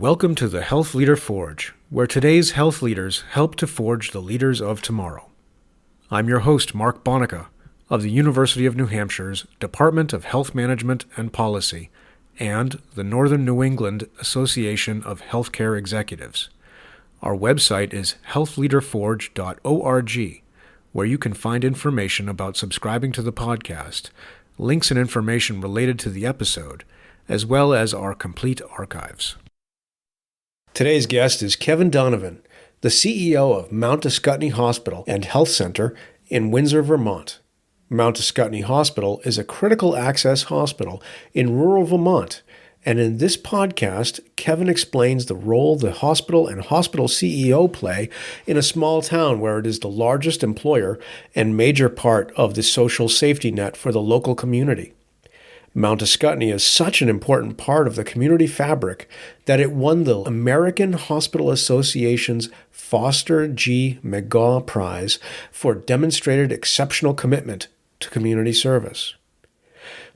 Welcome to the Health Leader Forge, where today's health leaders help to forge the leaders of tomorrow. I'm your host, Mark Bonica, of the University of New Hampshire's Department of Health Management and Policy and the Northern New England Association of Healthcare Executives. Our website is healthleaderforge.org, where you can find information about subscribing to the podcast, links and information related to the episode, as well as our complete archives. Today's guest is Kevin Donovan, the CEO of Mount Ascutney Hospital and Health Center in Windsor, Vermont. Mount Ascutney Hospital is a critical access hospital in rural Vermont, and in this podcast, Kevin explains the role the hospital and hospital CEO play in a small town where it is the largest employer and major part of the social safety net for the local community. Mount Ascutney is such an important part of the community fabric that it won the American Hospital Association's Foster G. McGaw Prize for demonstrated exceptional commitment to community service.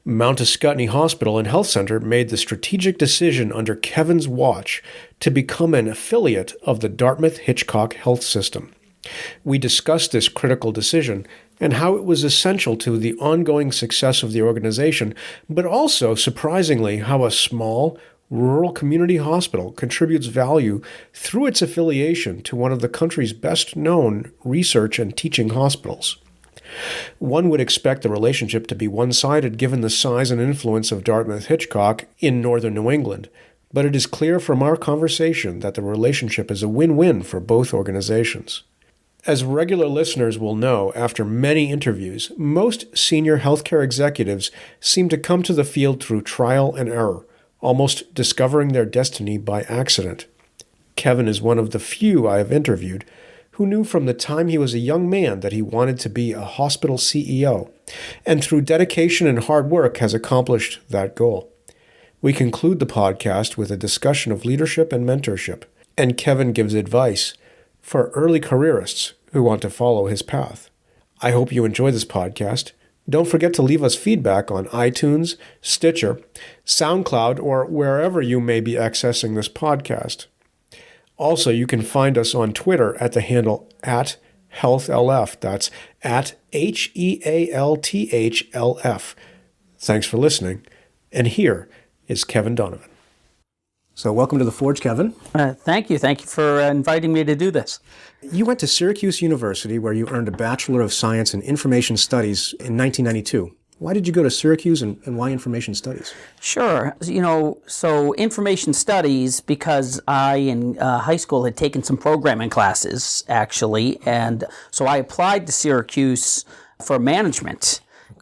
Mount Ascutney Hospital and Health Center made the strategic decision under Kevin's watch to become an affiliate of the DartmouthHitchcock health system. We discussed this critical decision and how it was essential to the ongoing success of the organization, but also, surprisingly, how a small, rural community hospital contributes value through its affiliation to one of the country's best-known research and teaching hospitals. One would expect the relationship to be one-sided given the size and influence of Dartmouth-Hitchcock in northern New England, but it is clear from our conversation that the relationship is a win-win for both organizations. As regular listeners will know, after many interviews, most senior healthcare executives seem to come to the field through trial and error, almost discovering their destiny by accident. Kevin is one of the few I have interviewed who knew from the time he was a young man that he wanted to be a hospital CEO, and through dedication and hard work has accomplished that goal. We conclude the podcast with a discussion of leadership and mentorship, and Kevin gives advice for early careerists who want to follow his path. I hope you enjoy this podcast. Don't forget to leave us feedback on iTunes, Stitcher, SoundCloud, or wherever you may be accessing this podcast. Also, you can find us on Twitter at the handle @HealthLF. That's @HealthLF. Thanks for listening. And here is Kevin Donovan. So welcome to the Forge, Kevin. Thank you. Thank you for inviting me to do this. You went to Syracuse University, where you earned a Bachelor of Science in Information Studies in 1992. Why did you go to Syracuse and why Information Studies? Sure. So Information Studies, because I in high school had taken some programming classes, actually, and so I applied to Syracuse for management.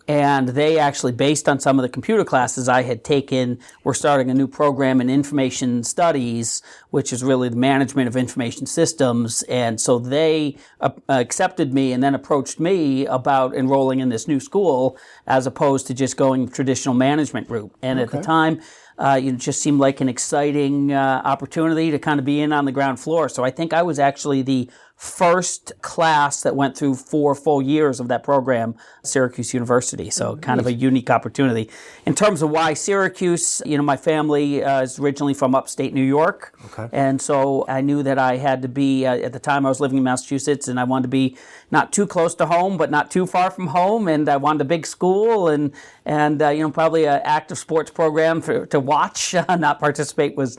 And they actually, based on some of the computer classes I had taken, were starting a new program in information studies, which is really the management of information systems. And so they accepted me and then approached me about enrolling in this new school as opposed to just going the traditional management route. And at the time, it just seemed like an exciting opportunity to kind of be in on the ground floor. So I think I was actually the first class that went through 4 full years of that program at Syracuse University. So kind of a unique opportunity. In terms of why Syracuse, my family is originally from upstate New York. Okay. And so I knew that I had to be, at the time I was living in Massachusetts, and I wanted to be not too close to home, but not too far from home. And I wanted a big school and probably an active sports program to watch, not participate was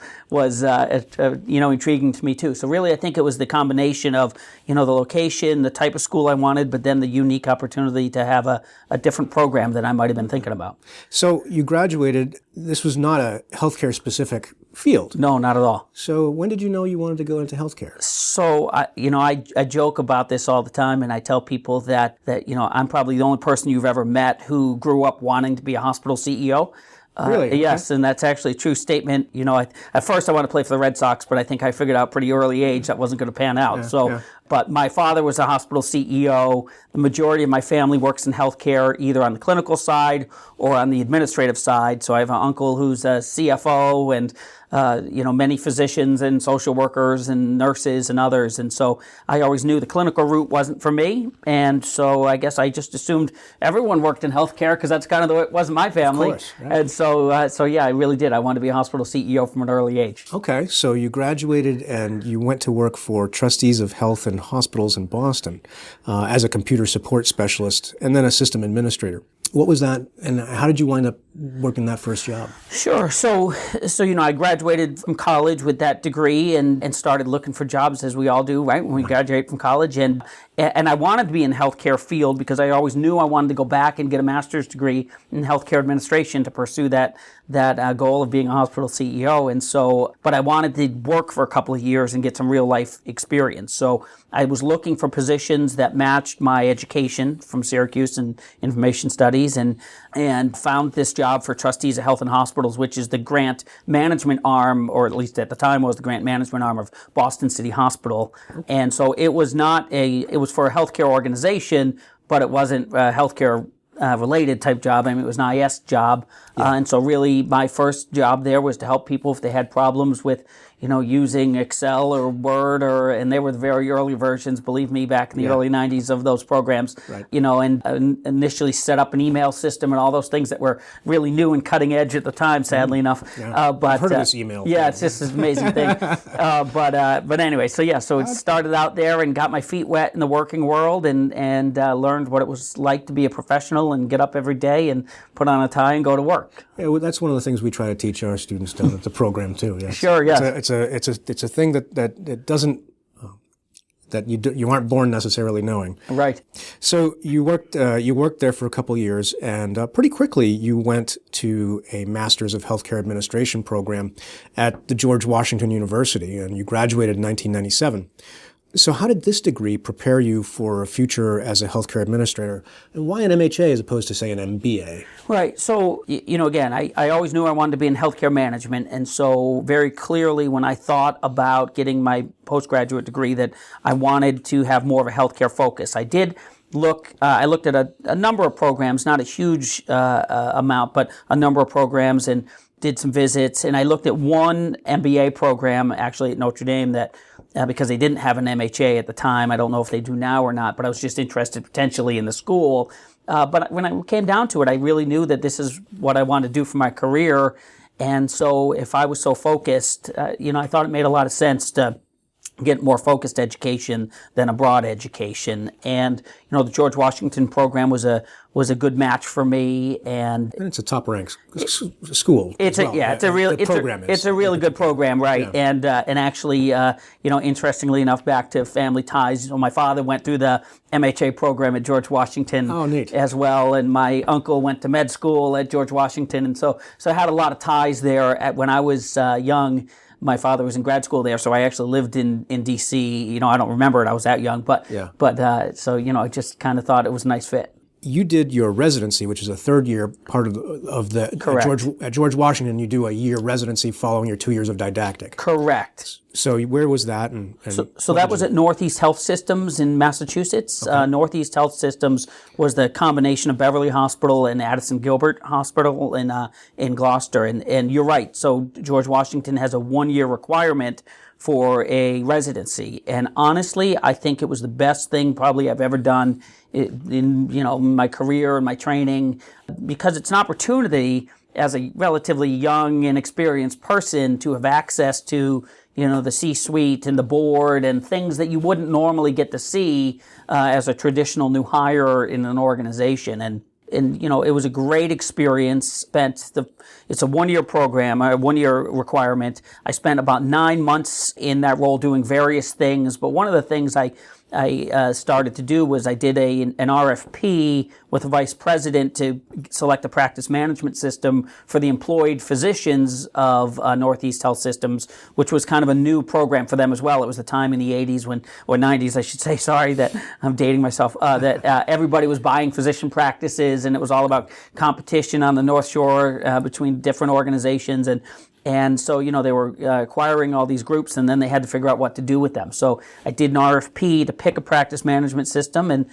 intriguing to me too. So really I think it was the combination of the location, the type of school I wanted, but then the unique opportunity to have a different program that I might have been thinking about. So you graduated, this was not a healthcare specific field. No, not at all. So when did you know you wanted to go into healthcare? So, I joke about this all the time, and I tell people that I'm probably the only person you've ever met who grew up wanting to be a hospital CEO. Really? Yes, and that's actually a true statement. At first I wanted to play for the Red Sox, but I think I figured out pretty early age that wasn't going to pan out. But my father was a hospital CEO. The majority of my family works in healthcare, either on the clinical side or on the administrative side. So I have an uncle who's a CFO, and many physicians and social workers and nurses and others. And so I always knew the clinical route wasn't for me. And so I guess I just assumed everyone worked in healthcare because that's kind of the way it was in my family. Of course, right. And so yeah, I really did. I wanted to be a hospital CEO from an early age. Okay, so you graduated and you went to work for Trustees of Health and Hospitals in Boston as a computer support specialist and then a system administrator. What was that, and how did you wind up working that first job? Sure. So I graduated from college with that degree and started looking for jobs, as we all do, right, when we graduate from college. And I wanted to be in the healthcare field because I always knew I wanted to go back and get a master's degree in healthcare administration to pursue that goal of being a hospital CEO. And so, but I wanted to work for a couple of years and get some real life experience. So I was looking for positions that matched my education from Syracuse in information studies and found this job for Trustees of Health and Hospitals, which is the grant management arm, or at least at the time was the grant management arm of Boston City Hospital. And so it was for a healthcare organization, but it wasn't a healthcare related type job. I mean, it was an IS job. Yeah. And so really my first job there was to help people if they had problems with, using Excel or Word and they were the very early versions, believe me, back in the early 90s of those programs, right. And initially set up an email system and all those things that were really new and cutting edge at the time, sadly enough. Yeah. But I've heard of this email. Yeah, it's just an amazing thing. But anyway, so it started out there and got my feet wet in the working world and learned what it was like to be a professional and get up every day and put on a tie and go to work. Yeah, well, that's one of the things we try to teach our students down at the program too. Yes. Sure, yes. It's a thing that doesn't that you aren't born necessarily knowing. Right. So you worked there for a couple of years, and pretty quickly you went to a Master's of Healthcare Administration program at the George Washington University, and you graduated in 1997. So how did this degree prepare you for a future as a healthcare administrator? And why an MHA as opposed to, say, an MBA? Right. So, again, I always knew I wanted to be in healthcare management. And so very clearly when I thought about getting my postgraduate degree that I wanted to have more of a healthcare focus. I did I looked at a number of programs, not a huge amount, but a number of programs and did some visits. And I looked at one MBA program actually at Notre Dame that because they didn't have an MHA at the time. I don't know if they do now or not, but I was just interested potentially in the school. But when I came down to it, I really knew that this is what I wanted to do for my career. And so if I was so focused, I thought it made a lot of sense to get more focused education than a broad education. And, the George Washington program was a good match for me. And it's a top ranked school. It's a really good program, right? Yeah. And actually, interestingly enough, back to family ties, my father went through the MHA program at George Washington as well, and my uncle went to med school at George Washington, and so I had a lot of ties there when I was young. My father was in grad school there, so I actually lived in D.C. I don't remember it. I was that young, but I just kind of thought it was a nice fit. You did your residency, which is a third-year part of the Correct. At George Washington, you do a year residency following your 2 years of didactic. Correct. So where was that? So that was at Northeast Health Systems in Massachusetts. Okay. Northeast Health Systems was the combination of Beverly Hospital and Addison Gilbert Hospital in Gloucester. And you're right. So George Washington has a 1-year requirement for a residency. And honestly, I think it was the best thing probably I've ever done in my career and my training, because it's an opportunity as a relatively young and experienced person to have access to the C-suite and the board and things that you wouldn't normally get to see as a traditional new hire in an organization. And it was a great experience. It's a 1-year program, a 1-year requirement. I spent about 9 months in that role doing various things. But one of the things I started to do was I did an RFP with the vice president to select a practice management system for the employed physicians of Northeast Health Systems, which was kind of a new program for them as well. It was the time in the 80s or 90s, I should say, sorry that I'm dating myself, that everybody was buying physician practices, and it was all about competition on the North Shore between different organizations. And so, they were acquiring all these groups, and then they had to figure out what to do with them. So I did an RFP to pick a practice management system, and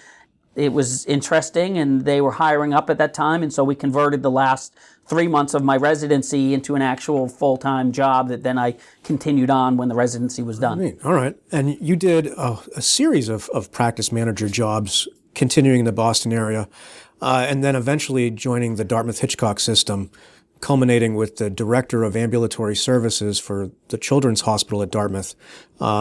it was interesting, and they were hiring up at that time. And so we converted the last 3 months of my residency into an actual full-time job that then I continued on when the residency was done. Neat. All right. And you did a series of practice manager jobs continuing in the Boston area, and then eventually joining the Dartmouth-Hitchcock system, culminating with the Director of Ambulatory Services for the Children's Hospital at Dartmouth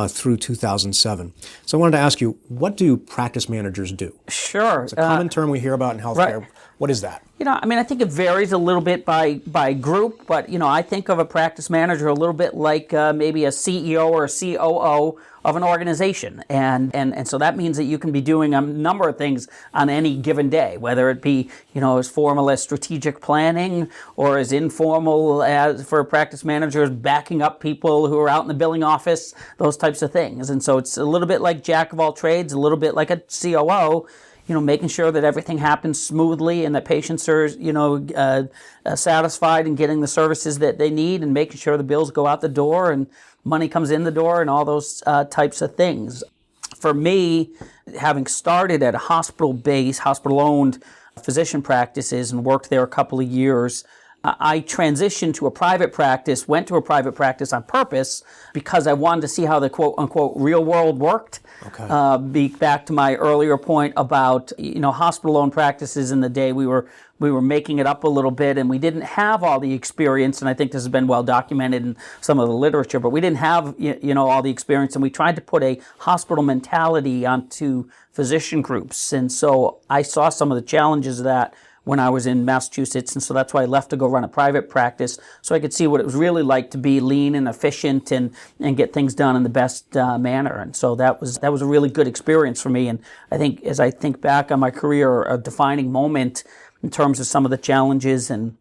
through 2007. So I wanted to ask you, what do practice managers do? Sure. It's a common term we hear about in healthcare. Right. What is that? I think it varies a little bit by group, but, I think of a practice manager a little bit like maybe a CEO or a COO of an organization. And so that means that you can be doing a number of things on any given day, whether it be, as formal as strategic planning or as informal as for practice managers backing up people who are out in the billing office, those types of things. And so it's a little bit like jack of all trades, a little bit like a COO, making sure that everything happens smoothly and that patients are, satisfied and getting the services that they need, and making sure the bills go out the door and money comes in the door and all those types of things. For me, having started at a hospital-owned physician practices and worked there a couple of years, I transitioned to a private practice, went to a private practice on purpose because I wanted to see how the quote-unquote real world worked. Okay. Back to my earlier point about, hospital-owned practices in the day, we were making it up a little bit, and we didn't have all the experience, and I think this has been well documented in some of the literature, but we didn't have, all the experience, and we tried to put a hospital mentality onto physician groups. And so I saw some of the challenges of that when I was in Massachusetts, and so that's why I left to go run a private practice, so I could see what it was really like to be lean and efficient and get things done in the best manner. And so that was a really good experience for me. And I think as I think back on my career, a defining moment in terms of some of the challenges and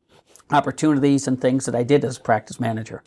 opportunities and things that I did as a practice manager.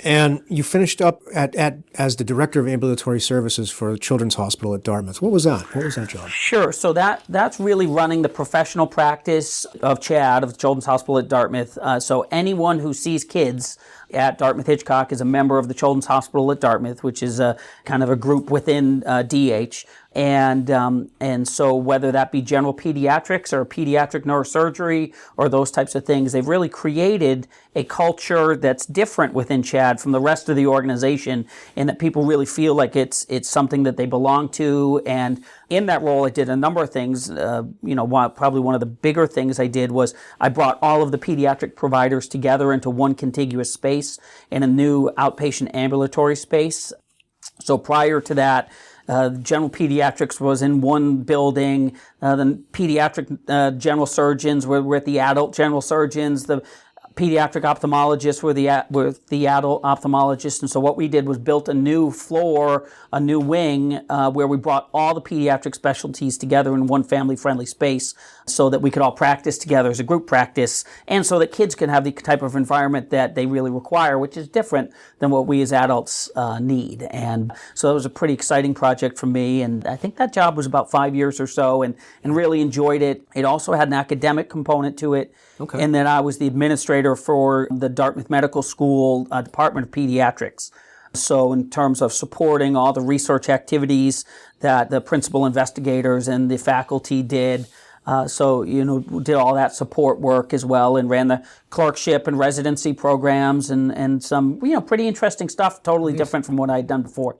And you finished up as the Director of Ambulatory Services for Children's Hospital at Dartmouth. What was that? What was that job? Sure. So that's really running the professional practice of CHAD, of the Children's Hospital at Dartmouth. So anyone who sees kids at Dartmouth-Hitchcock is a member of the Children's Hospital at Dartmouth, which is a kind of a group within DH. And so whether that be general pediatrics or pediatric neurosurgery or those types of things, they've really created a culture that's different within CHAD from the rest of the organization, in that people really feel like it's something that they belong to. And in that role, I did a number of things. Probably one of the bigger things I did was I brought all of the pediatric providers together into one contiguous space in a new outpatient ambulatory space. So prior to that, general pediatrics was in one building. The pediatric general surgeons were at the adult general surgeons. The pediatric ophthalmologists were the adult ophthalmologists. And so what we did was built a new floor, a new wing, where we brought all the pediatric specialties together in one family-friendly space so that we could all practice together as a group practice, and so that kids can have the type of environment that they really require, which is different than what we as adults need. And so it was a pretty exciting project for me, and I think that job was about 5 years or so, and really enjoyed it. It also had an academic component to it. Okay. And then I was the administrator for the Dartmouth Medical School Department of Pediatrics. So in terms of supporting all the research activities that the principal investigators and the faculty did, did all that support work as well, and ran the clerkship and residency programs and some, pretty interesting stuff, totally different from what I had done before.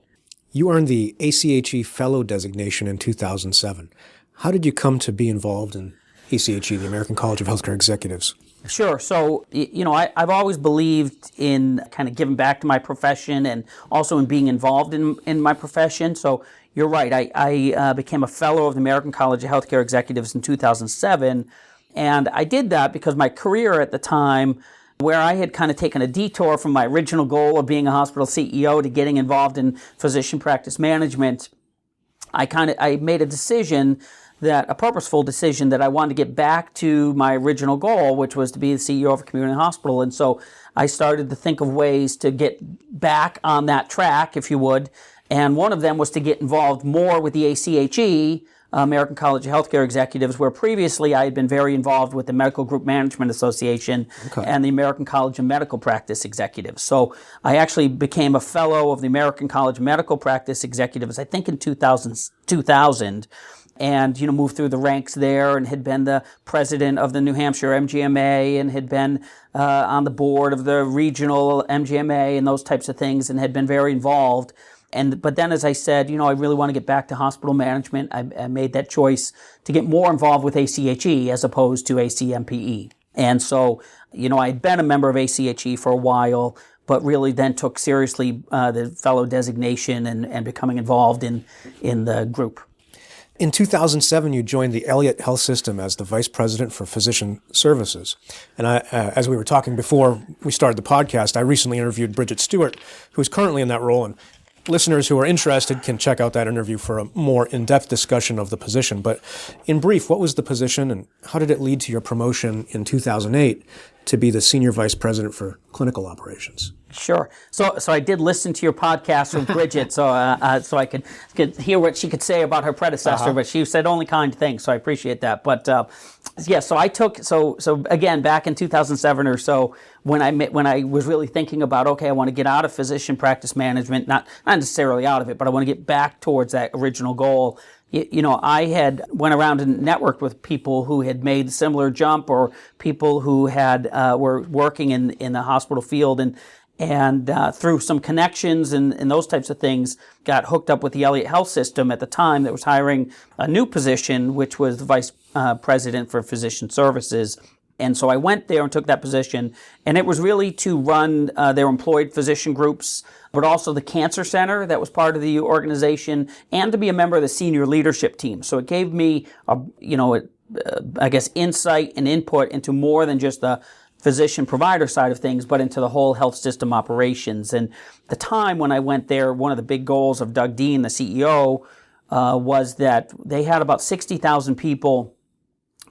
You earned the ACA Chief Fellow designation in 2007. How did you come to be involved in ACHE, the American College of Healthcare Executives? Sure. So, I've always believed in kind of giving back to my profession and also in being involved in my profession. So you're right. I became a fellow of the American College of Healthcare Executives in 2007. And I did that because my career at the time, where I had kind of taken a detour from my original goal of being a hospital CEO to getting involved in physician practice management, I made a purposeful decision that I wanted to get back to my original goal, which was to be the CEO of a community hospital. And so I started to think of ways to get back on that track, if you would. And one of them was to get involved more with the ACHE, American College of Healthcare Executives, where previously I had been very involved with the Medical Group Management Association and the American College of Medical Practice Executives. So I actually became a fellow of the American College of Medical Practice Executives, I think in 2000. and moved through the ranks there, and had been the president of the New Hampshire MGMA, and had been on the board of the regional MGMA and those types of things, and had been very involved. But then, as I said, I really want to get back to hospital management. I made that choice to get more involved with ACHE as opposed to ACMPE. And so, I'd been a member of ACHE for a while, but really then took seriously the fellow designation and becoming involved in the group. In 2007, you joined the Elliott Health System as the Vice President for Physician Services. And as we were talking before we started the podcast, I recently interviewed Bridget Stewart, who is currently in that role. And listeners who are interested can check out that interview for a more in-depth discussion of the position. But in brief, what was the position and how did it lead to your promotion in 2008 to be the Senior Vice President for Clinical Operations? Sure. So I did listen to your podcast with Bridget, so I could hear what she could say about her predecessor, but she said only kind things, so I appreciate that. But so I took so again back in 2007 or so when I was really thinking about, okay, I want to get out of physician practice management, not necessarily out of it, but I want to get back towards that original goal. I had went around and networked with people who had made a similar jump, or people who had were working in the hospital field, and through some connections and those types of things, got hooked up with the Elliott Health System at the time that was hiring a new position, which was the Vice President for Physician Services. And so I went there and took that position, and it was really to run their employed physician groups, but also the cancer center that was part of the organization, and to be a member of the senior leadership team. So it gave me, insight and input into more than just the physician provider side of things, but into the whole health system operations. And the time when I went there, one of the big goals of Doug Dean, the CEO, was that they had about 60,000 people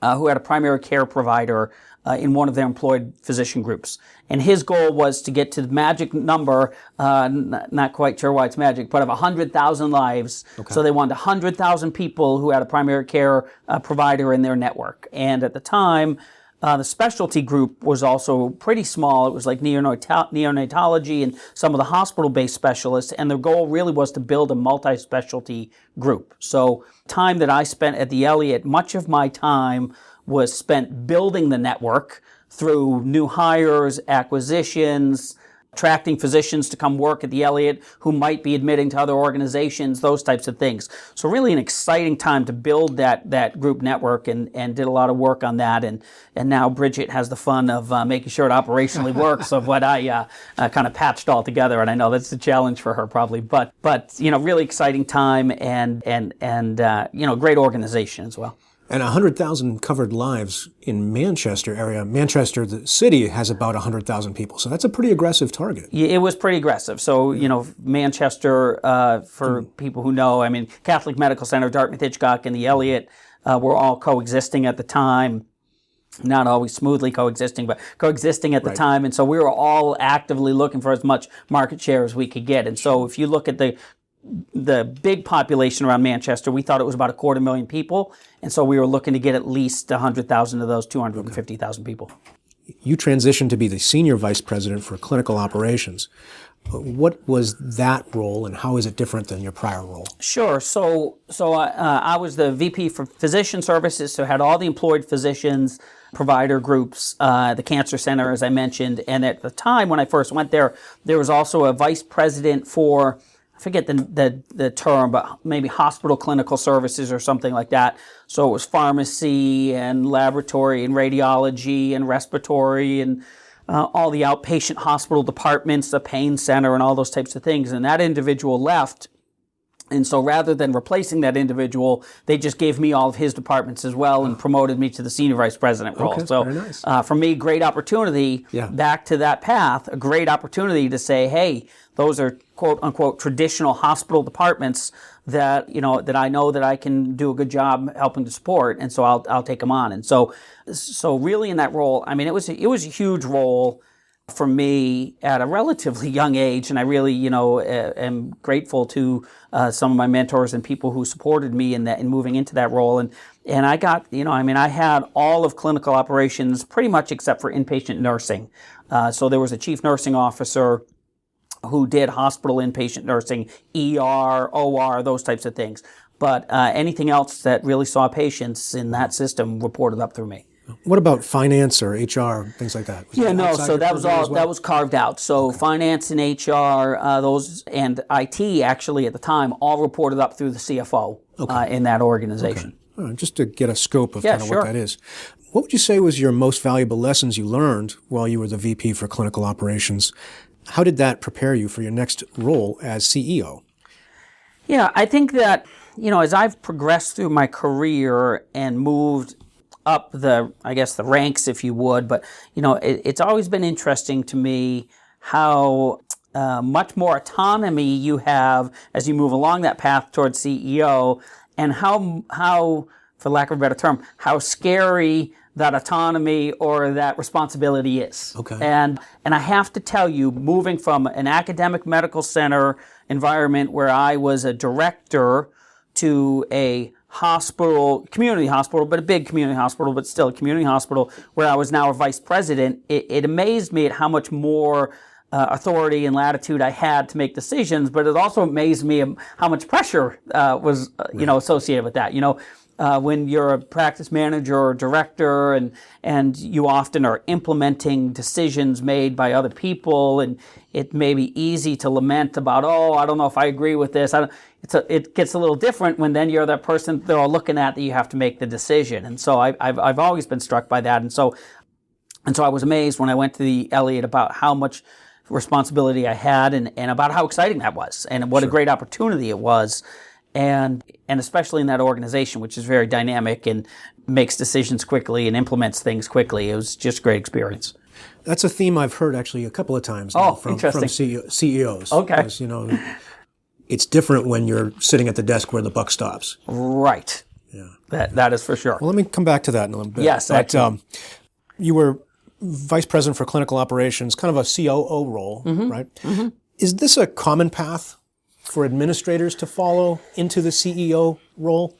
who had a primary care provider in one of their employed physician groups. And his goal was to get to the magic number, not quite sure why it's magic, but of 100,000 lives. Okay. So they wanted 100,000 people who had a primary care provider in their network. And at the time, the specialty group was also pretty small. It was like neonatology and some of the hospital-based specialists, and the goal really was to build a multi-specialty group. So time that I spent at the Elliott, much of my time was spent building the network through new hires, acquisitions, attracting physicians to come work at the Elliott who might be admitting to other organizations, those types of things. So really an exciting time to build that group network, and did a lot of work on that. And now Bridget has the fun of making sure it operationally works of what I kind of patched all together. And I know that's a challenge for her probably, but really exciting time and great organization as well. And 100,000 covered lives in Manchester area. Manchester, the city, has about 100,000 people. So that's a pretty aggressive target. Yeah, it was pretty aggressive. So, Manchester, for people who know, Catholic Medical Center, DartmouthHitchcock, and the Elliott were all coexisting at the time. Not always smoothly coexisting, but coexisting at the time. And so we were all actively looking for as much market share as we could get. And so if you look at the big population around Manchester, we thought it was about 250,000 people, and so we were looking to get at least 100,000 of those 250,000 people. You transitioned to be the Senior Vice President for Clinical Operations. What was that role, and how is it different than your prior role? Sure. So I was the VP for Physician Services, so had all the employed physicians, provider groups, the cancer center, as I mentioned, and at the time when I first went there, there was also a Vice President for, I forget the term, but maybe hospital clinical services or something like that. So it was pharmacy and laboratory and radiology and respiratory and all the outpatient hospital departments, the pain center and all those types of things. And that individual left. And so rather than replacing that individual, they just gave me all of his departments as well and promoted me to the Senior Vice President role. Okay, so very nice. For me, great opportunity back to that path, a great opportunity to say, hey, those are quote unquote traditional hospital departments that I know that I can do a good job helping to support, and so I'll take them on. And so really in that role, it was a huge role for me at a relatively young age, and I really, am grateful to some of my mentors and people who supported me in moving into that role. And I got, I had all of clinical operations pretty much except for inpatient nursing. So there was a chief nursing officer who did hospital inpatient nursing, ER, OR, those types of things. but anything else that really saw patients in that system reported up through me. What about finance or HR, things like that? So that was all that was carved out. So finance and HR, those and IT actually at the time all reported up through the CFO in that organization. Okay. Just to get a scope of kind of what that is. What would you say was your most valuable lessons you learned while you were the VP for clinical operations? How did that prepare you for your next role as CEO? Yeah, I think that, as I've progressed through my career and moved up the ranks, if you would, but, it's always been interesting to me how much more autonomy you have as you move along that path towards CEO, and how, for lack of a better term, how scary that autonomy or that responsibility is. Okay. And I have to tell you, moving from an academic medical center environment where I was a director to a hospital, community hospital, but a big community hospital, but still a community hospital, where I was now a vice president, it amazed me at how much more authority and latitude I had to make decisions, but it also amazed me how much pressure was associated with that. When you're a practice manager or director and you often are implementing decisions made by other people, and it may be easy to lament about, I don't know if I agree with this. It gets a little different when then you're that person they're all looking at that you have to make the decision. And so I've always been struck by that. And so I was amazed when I went to the Elliott about how much responsibility I had and about how exciting that was and what a great opportunity it was. And especially in that organization, which is very dynamic and makes decisions quickly and implements things quickly. It was just a great experience. That's a theme I've heard actually a couple of times now from CEOs. Okay. Because, it's different when you're sitting at the desk where the buck stops. Right. Yeah. That is for sure. Well, let me come back to that in a little bit. Yes, but, you were vice president for clinical operations, kind of a COO role, right? Mm-hmm. Is this a common path for administrators to follow into the CEO role?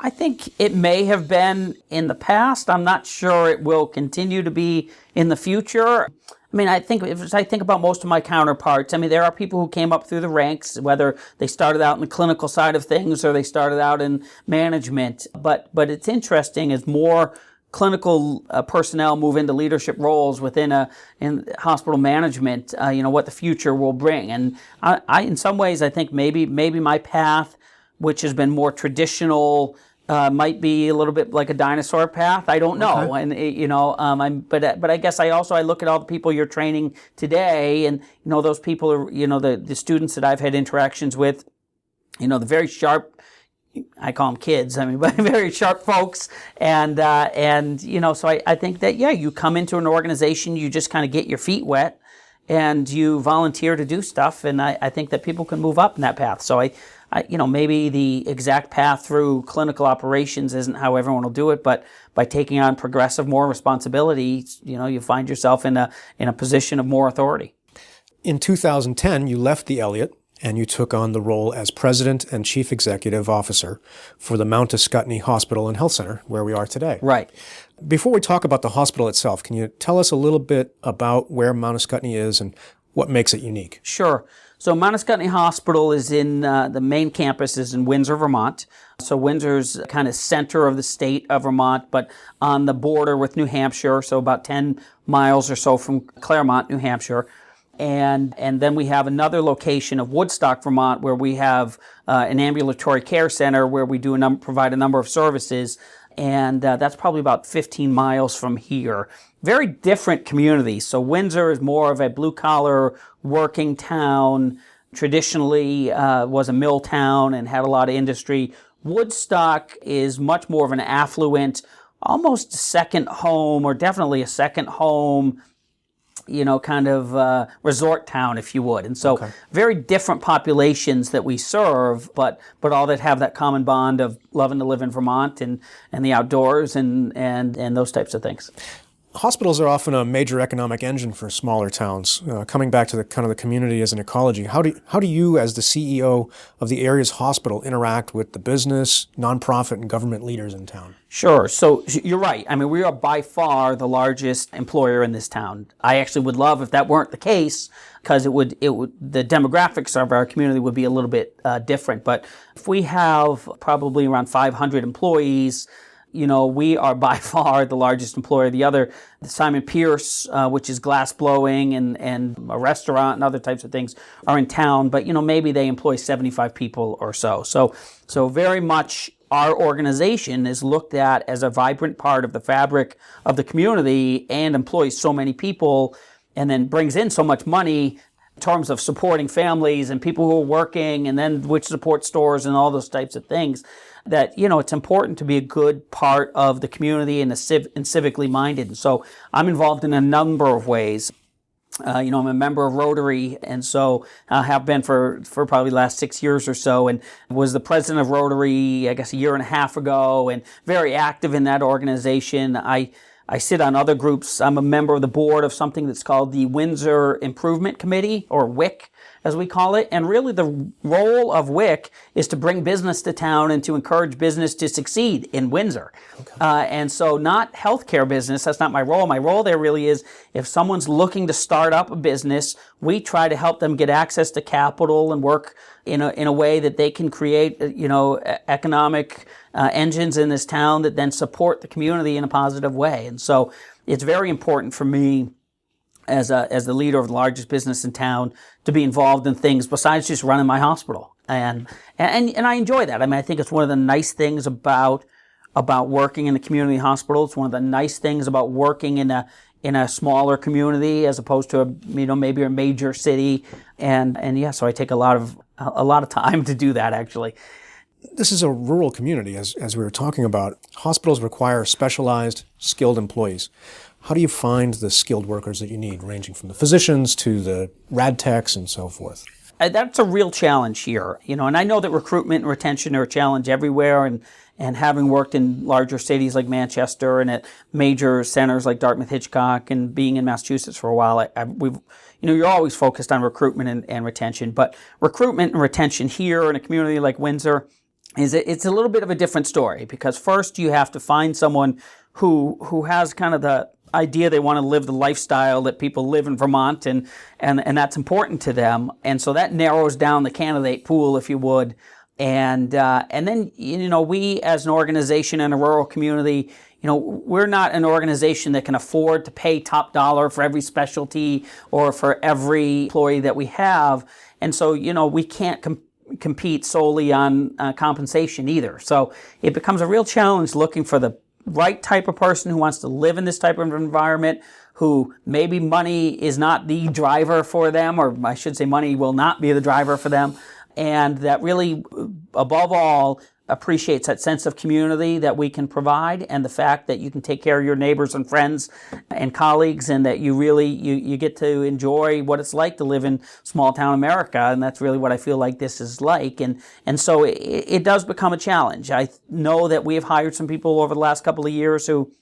I think it may have been in the past. I'm not sure it will continue to be in the future. I think if I think about most of my counterparts, there are people who came up through the ranks, whether they started out in the clinical side of things or they started out in management. But it's interesting as more clinical personnel move into leadership roles in hospital management, what the future will bring. And I in some ways, I think maybe my path, which has been more traditional, might be a little bit like a dinosaur path. I don't know. And but I guess I look at all the people you're training today, and those people are the students that I've had interactions with, the very sharp. I call them kids, but very sharp folks. And so I think that, you come into an organization, you just kind of get your feet wet and you volunteer to do stuff. And I think that people can move up in that path. So I maybe the exact path through clinical operations isn't how everyone will do it, but by taking on more responsibility, you find yourself in a position of more authority. In 2010, you left the Elliott and you took on the role as President and Chief Executive Officer for the Mount Ascutney Hospital and Health Center, where we are today. Right. Before we talk about the hospital itself, can you tell us a little bit about where Mount Ascutney is and what makes it unique? Sure. So Mount Ascutney Hospital is in, the main campus is in Windsor, Vermont. So Windsor's kind of center of the state of Vermont, but on the border with New Hampshire, so about 10 miles or so from Claremont, New Hampshire. And then we have another location of Woodstock, Vermont, where we have an ambulatory care center where we provide a number of services. And that's probably about 15 miles from here. Very different communities. So Windsor is more of a blue-collar working town, traditionally was a mill town and had a lot of industry. Woodstock is much more of an affluent, almost second home, or definitely a second home, kind of resort town, if you would. And so very different populations that we serve, but all that have that common bond of loving to live in Vermont and the outdoors and those types of things. Hospitals are often a major economic engine for smaller towns. Coming back to the kind of the community as an ecology, how do you, as the CEO of the area's hospital, interact with the business, nonprofit, and government leaders in town? Sure. So you're right. I mean, we are by far the largest employer in this town. I actually would love if that weren't the case, because the demographics of our community would be a little bit different. But if we have probably around 500 employees, we are by far the largest employer. The Simon Pierce, which is glass blowing and a restaurant and other types of things, are in town, but maybe they employ 75 people or so. So very much our organization is looked at as a vibrant part of the fabric of the community and employs so many people and then brings in so much money in terms of supporting families and people who are working, and then which support stores and all those types of things, that it's important to be a good part of the community and civically minded. And so I'm involved in a number of ways. I'm a member of Rotary, and so I have been for probably the last 6 years or so, and was the president of Rotary, I guess, a year and a half ago, and very active in that organization. I sit on other groups. I'm a member of the board of something that's called the Windsor Improvement Committee, or WIC, as we call it. And really the role of WIC is to bring business to town and to encourage business to succeed in Windsor. Okay. And so not healthcare business, that's not my role. My role there really is if someone's looking to start up a business, we try to help them get access to capital and work in a way that they can create, economic engines in this town that then support the community in a positive way. And so it's very important for me as the leader of the largest business in town to be involved in things besides just running my hospital. And I enjoy that. I mean, I think it's one of the nice things about working in a community hospital. It's one of the nice things about working in a smaller community as opposed to maybe a major city. So I take a lot of time to do that, actually. This is a rural community, as we were talking about. Hospitals require specialized, skilled employees. How do you find the skilled workers that you need, ranging from the physicians to the rad techs and so forth? That's a real challenge here, and I know that recruitment and retention are a challenge everywhere, and having worked in larger cities like Manchester and at major centers like Dartmouth-Hitchcock and being in Massachusetts for a while, you're always focused on recruitment and retention. But recruitment and retention here in a community like Windsor, it's a little bit of a different story, because first you have to find someone who has kind of the idea they want to live the lifestyle that people live in Vermont, and that's important to them. And so that narrows down the candidate pool, if you would. And then, we as an organization in a rural community, we're not an organization that can afford to pay top dollar for every specialty or for every employee that we have. And so, we can't compete solely on compensation either. So it becomes a real challenge looking for the right type of person who wants to live in this type of environment, who maybe money is not the driver for them, or I should say money will not be the driver for them, and that really, above all, appreciates that sense of community that we can provide, and the fact that you can take care of your neighbors and friends and colleagues, and that you really you get to enjoy what it's like to live in small town America. And that's really what I feel like this is like. And so it does become a challenge. I know that we have hired some people over the last couple of years who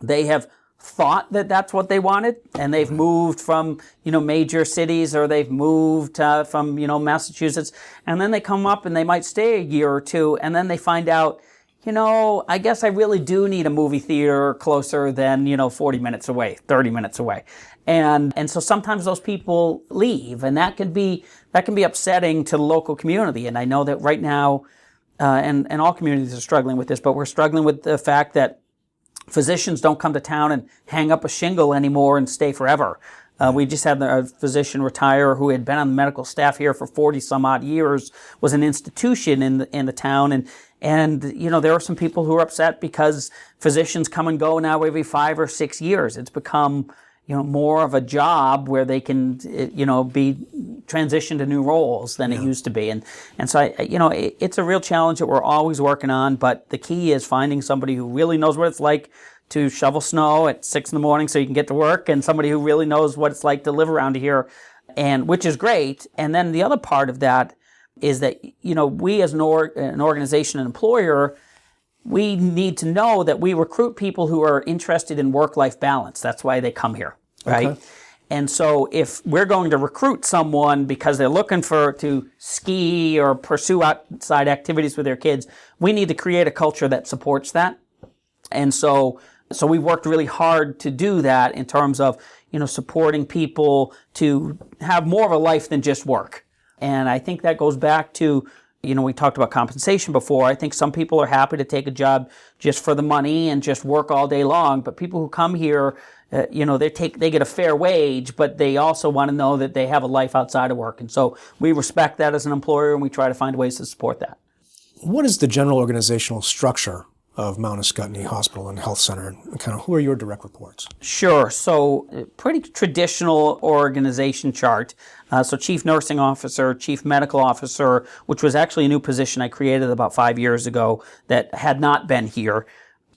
they have thought that that's what they wanted, and they've moved from major cities, or they've moved from Massachusetts, and then they come up and they might stay a year or two, and then they find out, I guess I really do need a movie theater closer than 40 minutes away, 30 minutes away, and so sometimes those people leave, and that can be upsetting to the local community. And I know that right now, and all communities are struggling with this, but we're struggling with the fact that physicians don't come to town and hang up a shingle anymore and stay forever. We just had a physician retire who had been on the medical staff here for 40 some odd years, was an institution in the town. And there are some people who are upset because physicians come and go now every 5 or 6 years. It's become, more of a job where they can, be transitioned to new roles than it used to be. And so, it's a real challenge that we're always working on. But the key is finding somebody who really knows what it's like to shovel snow at 6 a.m. so you can get to work, and somebody who really knows what it's like to live around here, and which is great. And then the other part of that is that, we as an organization and employer we need to know that we recruit people who are interested in work-life balance. That's why they come here, right? Okay. And so if we're going to recruit someone because they're looking to ski or pursue outside activities with their kids, we need to create a culture that supports that. And so we worked really hard to do that in terms of, supporting people to have more of a life than just work. And I think that goes back to, we talked about compensation before. I think some people are happy to take a job just for the money and just work all day long. But people who come here, they get a fair wage, but they also want to know that they have a life outside of work. And so we respect that as an employer, and we try to find ways to support that. What is the general organizational structure of Mount Ascutney Hospital and Health Center, and kind of who are your direct reports? Sure. So pretty traditional organization chart. So Chief Nursing Officer, Chief Medical Officer, which was actually a new position I created about 5 years ago that had not been here.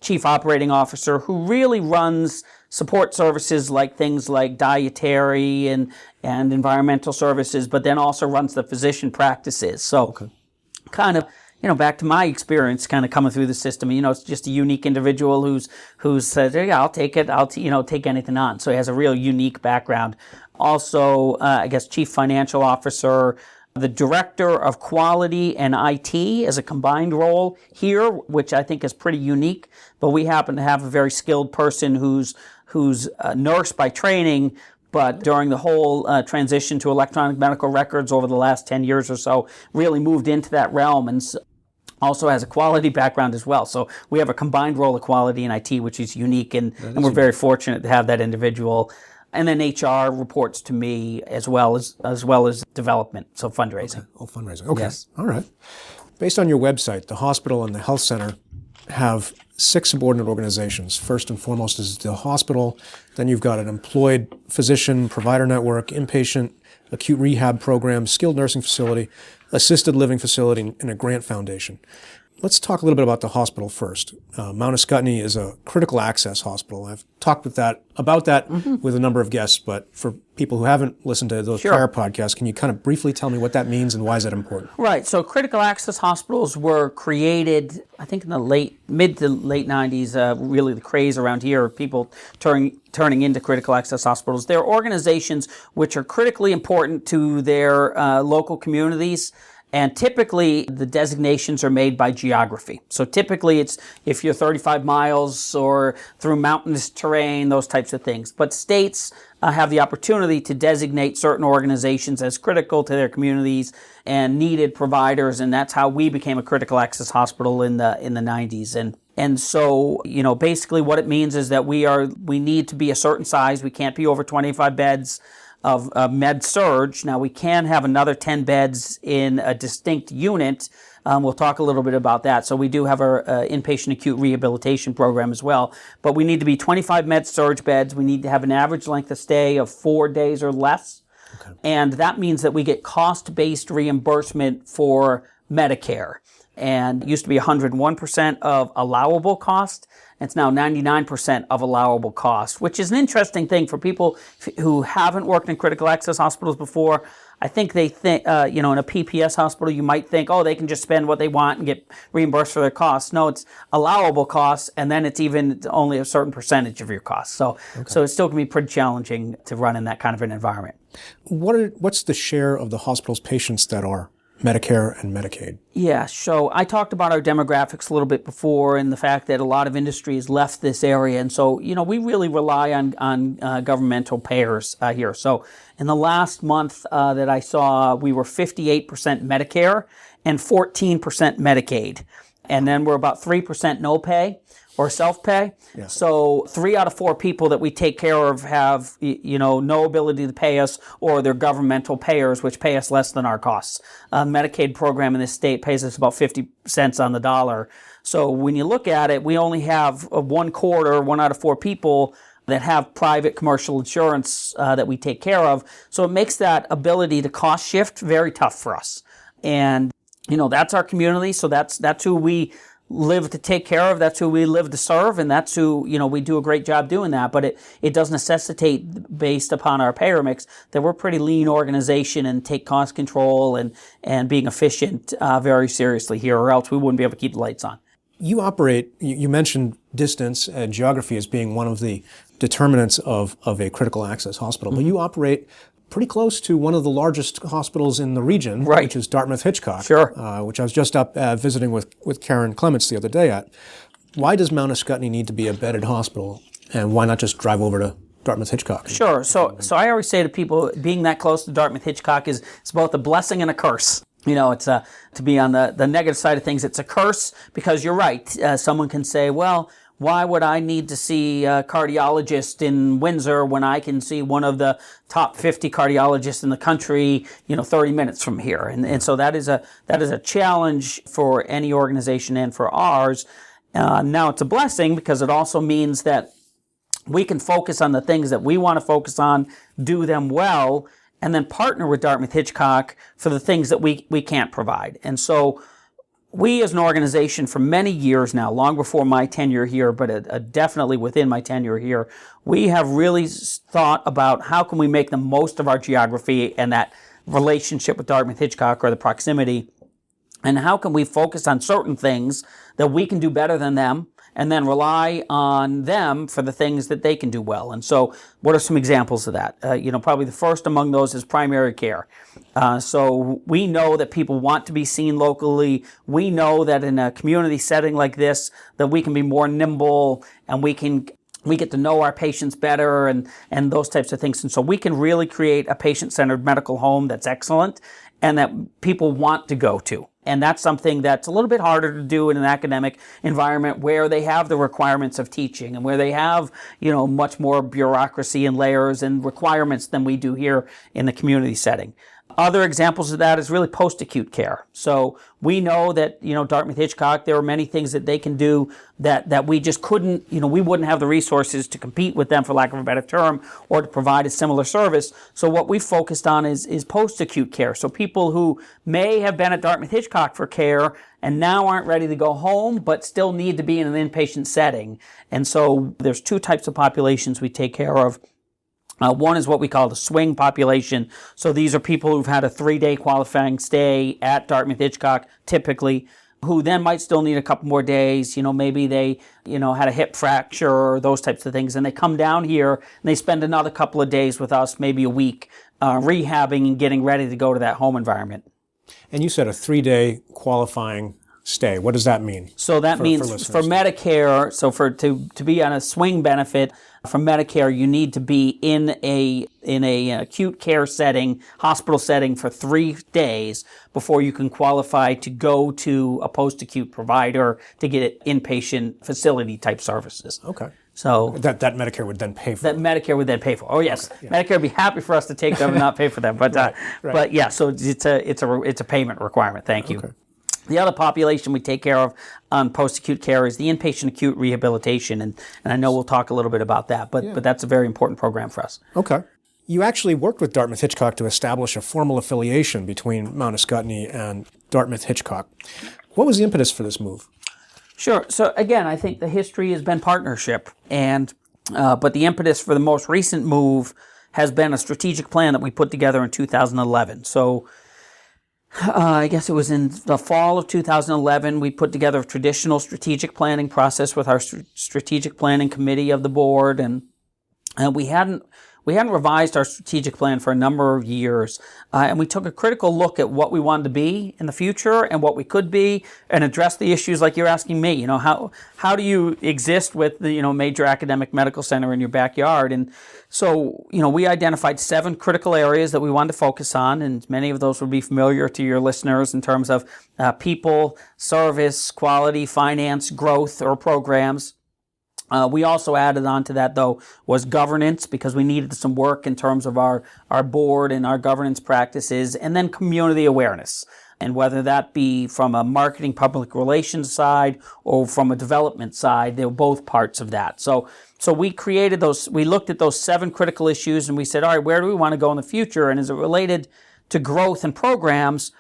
Chief Operating Officer, who really runs support services like things like dietary and environmental services, but then also runs the physician practices. So kind of, back to my experience kind of coming through the system, it's just a unique individual who's said, yeah, I'll take it. I'll take anything on. So he has a real unique background. Also, Chief Financial Officer, the Director of Quality and IT is a combined role here, which I think is pretty unique. But we happen to have a very skilled person who's a nurse by training, but during the whole transition to electronic medical records over the last 10 years or so, really moved into that realm and also has a quality background as well. So we have a combined role of quality and IT, which is unique, and we're very fortunate to have that individual. And then HR reports to me as well as development, so fundraising. Okay. Oh, fundraising. Okay. Yes. All right. Based on your website, the hospital and the health center have 6 subordinate organizations. First and foremost is the hospital. Then you've got an employed physician provider network, inpatient, acute rehab program, skilled nursing facility, assisted living facility, and a grant foundation. Let's talk a little bit about the hospital first. Mount Ascutney is a critical access hospital. I've talked about that with a number of guests, but for people who haven't listened to those prior podcasts, can you kind of briefly tell me what that means and why is that important? Right. So critical access hospitals were created, I think, in the mid to late 90s, really the craze around here of people turning into critical access hospitals. They're organizations which are critically important to their local communities. And typically, the designations are made by geography. So typically, it's if you're 35 miles or through mountainous terrain, those types of things. But states have the opportunity to designate certain organizations as critical to their communities and needed providers, and that's how we became a critical access hospital in the 90s. And so, basically what it means is that we need to be a certain size. We can't be over 25 beds of med surge. Now, we can have another 10 beds in a distinct unit. We'll talk a little bit about that. So we do have our inpatient acute rehabilitation program as well. But we need to be 25 med surge beds. We need to have an average length of stay of 4 days or less. Okay. And that means that we get cost-based reimbursement for Medicare. And it used to be 101% of allowable cost. It's now 99% of allowable cost, which is an interesting thing for people who haven't worked in critical access hospitals before. I think they think, in a PPS hospital, you might think, they can just spend what they want and get reimbursed for their costs. No, it's allowable costs, and then it's even only a certain percentage of your costs. So it still can be pretty challenging to run in that kind of an environment. What's the share of the hospital's patients that are Medicare and Medicaid? Yeah, so I talked about our demographics a little bit before and the fact that a lot of industry has left this area. And so, we really rely on governmental payers here. So in the last month that I saw, we were 58% Medicare and 14% Medicaid. And then we're about 3% no pay or self-pay. Yeah. So 3 out of 4 people that we take care of have, no ability to pay us, or they're governmental payers, which pay us less than our costs. Medicaid program in this state pays us about 50 cents on the dollar. So when you look at it, we only have 1 out of 4 people that have private commercial insurance that we take care of. So it makes that ability to cost shift very tough for us. And, that's our community. So that's who we live to take care of. That's who we live to serve, and that's who, we do a great job doing that. But it does necessitate, based upon our payer mix, that we're a pretty lean organization and take cost control and being efficient very seriously here, or else we wouldn't be able to keep the lights on. You operate, you mentioned distance and geography as being one of the determinants of a critical access hospital, but you operate pretty close to one of the largest hospitals in the region, Right. which is DartmouthHitchcock, Sure. Which I was just up visiting with Karen Clements the other day at. Why does Mount Ascutney need to be a bedded hospital, and why not just drive over to DartmouthHitchcock? Sure. So I always say to people, being that close to Dartmouth-Hitchcock is both a blessing and a curse. You know, it's to be on the negative side of things. It's a curse because you're right. Someone can say, well, why would I need to see a cardiologist in Windsor when I can see one of the top 50 cardiologists in the country, 30 minutes from here? And so that is a challenge for any organization and for ours. Now it's a blessing because it also means that we can focus on the things that we want to focus on, do them well, and then partner with Dartmouth-Hitchcock for the things that we can't provide. And so we as an organization for many years now, long before my tenure here, but definitely within my tenure here, we have really thought about how can we make the most of our geography and that relationship with Dartmouth-Hitchcock or the proximity, and how can we focus on certain things that we can do better than them, and then rely on them for the things that they can do well. And so what are some examples of that? Probably the first among those is primary care. So we know that people want to be seen locally. We know that in a community setting like this, that we can be more nimble and we get to know our patients better and those types of things. And so we can really create a patient-centered medical home that's excellent and that people want to go to. And that's something that's a little bit harder to do in an academic environment where they have the requirements of teaching and where they have, much more bureaucracy and layers and requirements than we do here in the community setting. Other examples of that is really post-acute care. So we know that, Dartmouth-Hitchcock, there are many things that they can do that we just couldn't, we wouldn't have the resources to compete with them, for lack of a better term, or to provide a similar service. So what we focused on is post-acute care. So people who may have been at Dartmouth-Hitchcock for care and now aren't ready to go home, but still need to be in an inpatient setting. And so there's two types of populations we take care of. One is what we call the swing population. So these are people who've had a 3-day qualifying stay at Dartmouth-Hitchcock, typically, who then might still need a couple more days. Maybe they, had a hip fracture or those types of things. And they come down here and they spend another couple of days with us, maybe a week, rehabbing and getting ready to go to that home environment. And you said a 3-day qualifying stay. What does that mean? So that means for Medicare, so to be on a swing benefit for Medicare, you need to be in a acute care setting, hospital setting for 3 days before you can qualify to go to a post-acute provider to get inpatient facility type services. Okay. So that Medicare would then pay for. That Medicare would then pay for. Oh yes, okay, yeah. Medicare would be happy for us to take them and not pay for them. But right. But yeah, so it's a payment requirement. Thank you. Okay. The other population we take care of on post-acute care is the inpatient acute rehabilitation, and I know we'll talk a little bit about that, but that's a very important program for us. Okay. You actually worked with Dartmouth-Hitchcock to establish a formal affiliation between Mount Ascutney and Dartmouth-Hitchcock. What was the impetus for this move? Sure. So again, I think the history has been partnership, but the impetus for the most recent move has been a strategic plan that we put together in 2011. So I guess it was in the fall of 2011, we put together a traditional strategic planning process with our strategic planning committee of the board, and we hadn't revised our strategic plan for a number of years, and we took a critical look at what we wanted to be in the future and what we could be, and address the issues like you're asking me. How do you exist with the major academic medical center in your backyard? And so we identified 7 critical areas that we wanted to focus on, and many of those would be familiar to your listeners in terms of people, service, quality, finance, growth, or programs. We also added on to that, though, was governance, because we needed some work in terms of our board and our governance practices, and then community awareness. And whether that be from a marketing public relations side or from a development side, they were both parts of that. So we created those, we looked at those 7 critical issues and we said, all right, where do we want to go in the future? And as it related to growth and programs,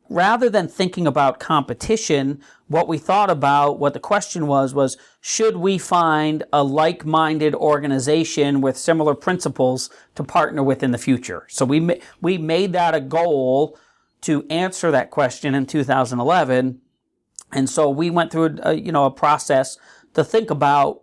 rather than thinking about competition, what we thought about, what the question was should we find a like-minded organization with similar principles to partner with in the future? So we made that a goal to answer that question in 2011. And so we went through a process to think about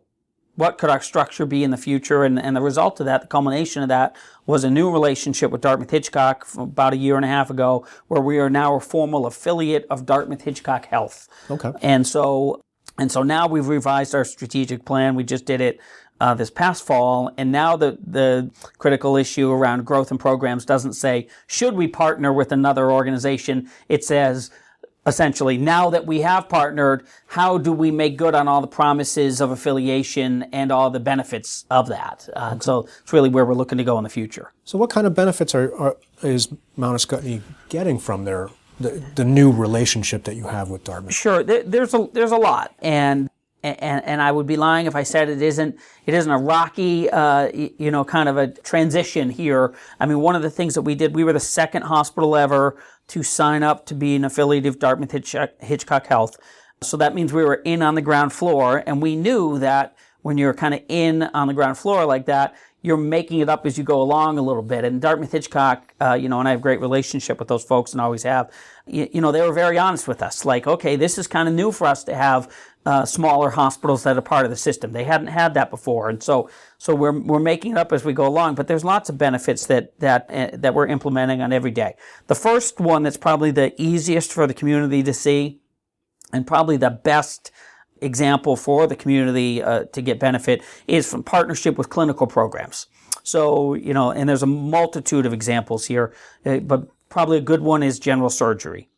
what could our structure be in the future, and the result of that, the culmination of that, was a new relationship with Dartmouth-Hitchcock about a year and a half ago, where we are now a formal affiliate of Dartmouth-Hitchcock Health. Okay. And so now we've revised our strategic plan. We just did it this past fall, and now the critical issue around growth and programs doesn't say, should we partner with another organization? It says, essentially, now that we have partnered, how do we make good on all the promises of affiliation and all the benefits of that? So it's really where we're looking to go in the future. So what kind of benefits is Mount Ascutney getting from the new relationship that you have with Dartmouth? Sure, there's a lot, and I would be lying if I said it isn't a rocky, kind of a transition here. I mean, one of the things that we did, we were the second hospital ever to sign up to be an affiliate of Dartmouth-Hitchcock Health. So that means we were in on the ground floor, and we knew that when you're kind of in on the ground floor like that, you're making it up as you go along a little bit. And Dartmouth-Hitchcock, and I have a great relationship with those folks and always have, they were very honest with us. Like, okay, this is kind of new for us to have smaller hospitals that are part of the system. They hadn't had that before. And so we're making it up as we go along, but there's lots of benefits that we're implementing on every day. The first one that's probably the easiest for the community to see, and probably the best example for the community to get benefit, is from partnership with clinical programs. So, and there's a multitude of examples here, but probably a good one is general surgery.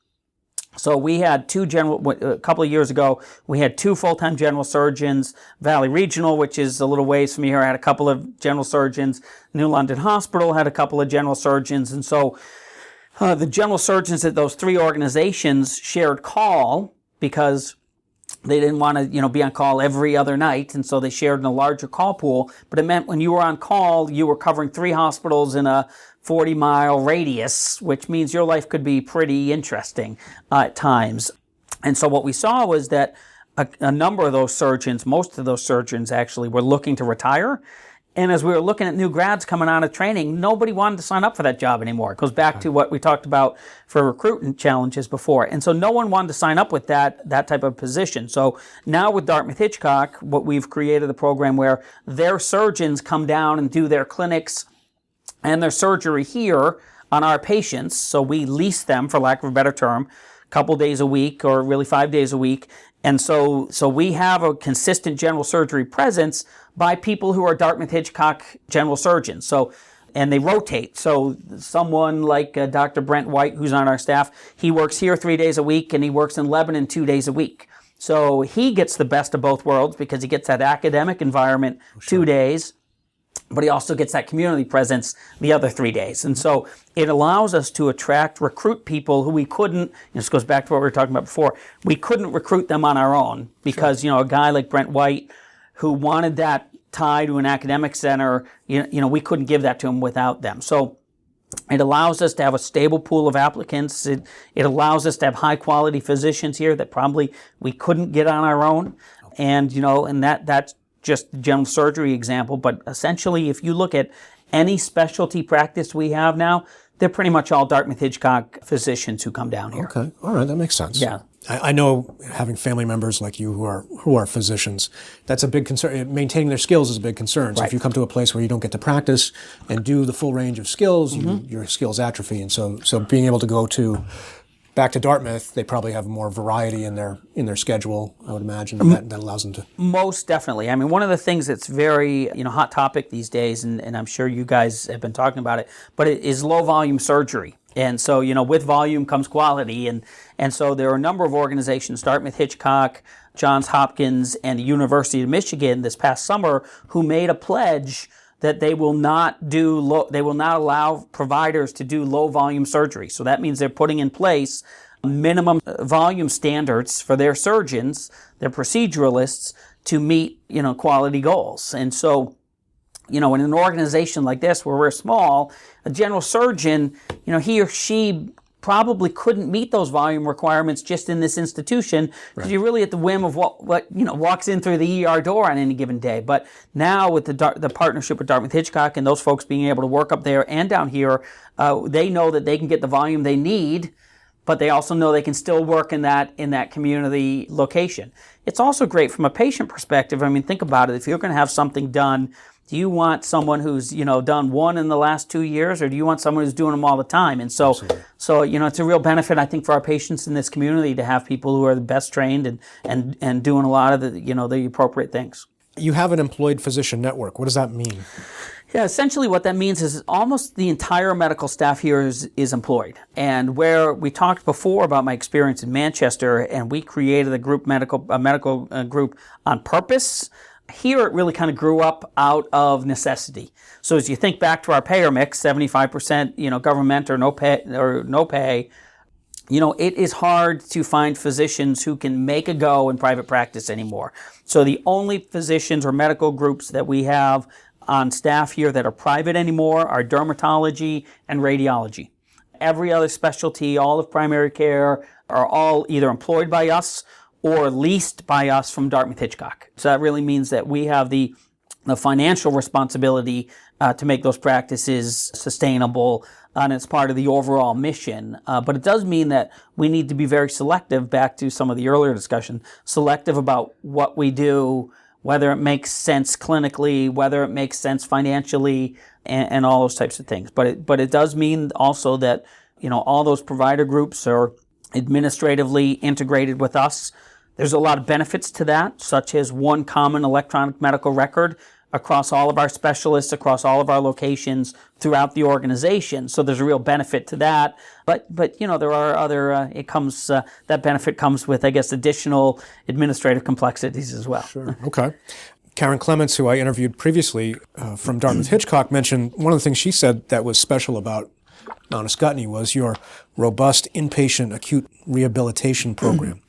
So we had a couple of years ago, we had 2 full-time general surgeons. Valley Regional, which is a little ways from here, had a couple of general surgeons. New London Hospital had a couple of general surgeons. And so the general surgeons at those 3 organizations shared call because they didn't want to, be on call every other night, and so they shared in a larger call pool. But it meant when you were on call, you were covering 3 hospitals in a 40-mile radius, which means your life could be pretty interesting at times. And so what we saw was that a number of those surgeons, most of those surgeons actually, were looking to retire. And as we were looking at new grads coming out of training, nobody wanted to sign up for that job anymore. It goes back to what we talked about for recruitment challenges before. And so no one wanted to sign up with that type of position. So now with Dartmouth-Hitchcock, what we've created a program where their surgeons come down and do their clinics and their surgery here on our patients. So we lease them, for lack of a better term, a couple days a week, or really 5 days a week. And so we have a consistent general surgery presence by people who are Dartmouth-Hitchcock general surgeons. So, and they rotate. So someone like Dr. Brent White, who's on our staff, he works here 3 days a week, and he works in Lebanon 2 days a week. So he gets the best of both worlds because he gets that academic environment 2 days, but he also gets that community presence the other 3 days. And so it allows us to recruit people who we couldn't, this goes back to what we were talking about before, we couldn't recruit them on our own because, a guy like Brent White who wanted that tie to an academic center, we couldn't give that to him without them. So it allows us to have a stable pool of applicants. It allows us to have high quality physicians here that probably we couldn't get on our own. And, and that's just the general surgery example, but essentially if you look at any specialty practice we have now, they're pretty much all Dartmouth-Hitchcock physicians who come down here. Okay, all right, that makes sense. Yeah. I know having family members like you who are physicians, that's a big concern. Maintaining their skills is a big concern. So if you come to a place where you don't get to practice and do the full range of skills, your skills atrophy. And so being able to go back to Dartmouth, they probably have more variety in their schedule, I would imagine, that allows them to. Most definitely. I mean, one of the things that's very hot topic these days, and I'm sure you guys have been talking about it, but it is low volume surgery. And so, with volume comes quality. And so there are a number of organizations, Dartmouth-Hitchcock, Johns Hopkins, and the University of Michigan this past summer, who made a pledge that they will not allow providers to do low volume surgery. So that means they're putting in place minimum volume standards for their surgeons, their proceduralists, to meet, quality goals. And so, in an organization like this where we're small, a general surgeon, he or she probably couldn't meet those volume requirements just in this institution because you're really at the whim of what walks in through the ER door on any given day. But now with the partnership with Dartmouth-Hitchcock and those folks being able to work up there and down here, they know that they can get the volume they need but they also know they can still work in that community location. It's also great from a patient perspective. I mean, think about it. If you're going to have something done, do you want someone who's, done one in the last 2 years, or do you want someone who's doing them all the time? And so, Absolutely. so it's a real benefit, I think, for our patients in this community to have people who are the best trained and doing a lot of the appropriate things. You have an employed physician network. What does that mean? Yeah, essentially what that means is almost the entire medical staff here is employed. And where we talked before about my experience in Manchester, and we created a medical group on purpose, here it really kind of grew up out of necessity. So as you think back to our payer mix, 75% government or no pay, it is hard to find physicians who can make a go in private practice anymore. So the only physicians or medical groups that we have on staff here that are private anymore are dermatology and radiology. Every other specialty, all of primary care, are all either employed by us or leased by us from Dartmouth-Hitchcock. So that really means that we have the financial responsibility to make those practices sustainable, and it's part of the overall mission. But it does mean that we need to be very selective, back to some of the earlier discussion, selective about what we do, whether it makes sense clinically, whether it makes sense financially, and all those types of things. But it does mean also that, all those provider groups are administratively integrated with us. There's a lot of benefits to that, such as one common electronic medical record across all of our specialists, across all of our locations throughout the organization. So there's a real benefit to that. But there are other, that benefit comes with, I guess, additional administrative complexities as well. Sure. Okay. Karen Clements, who I interviewed previously from Dartmouth-Hitchcock, mentioned one of the things she said that was special about Mount Ascutney was your robust inpatient acute rehabilitation program.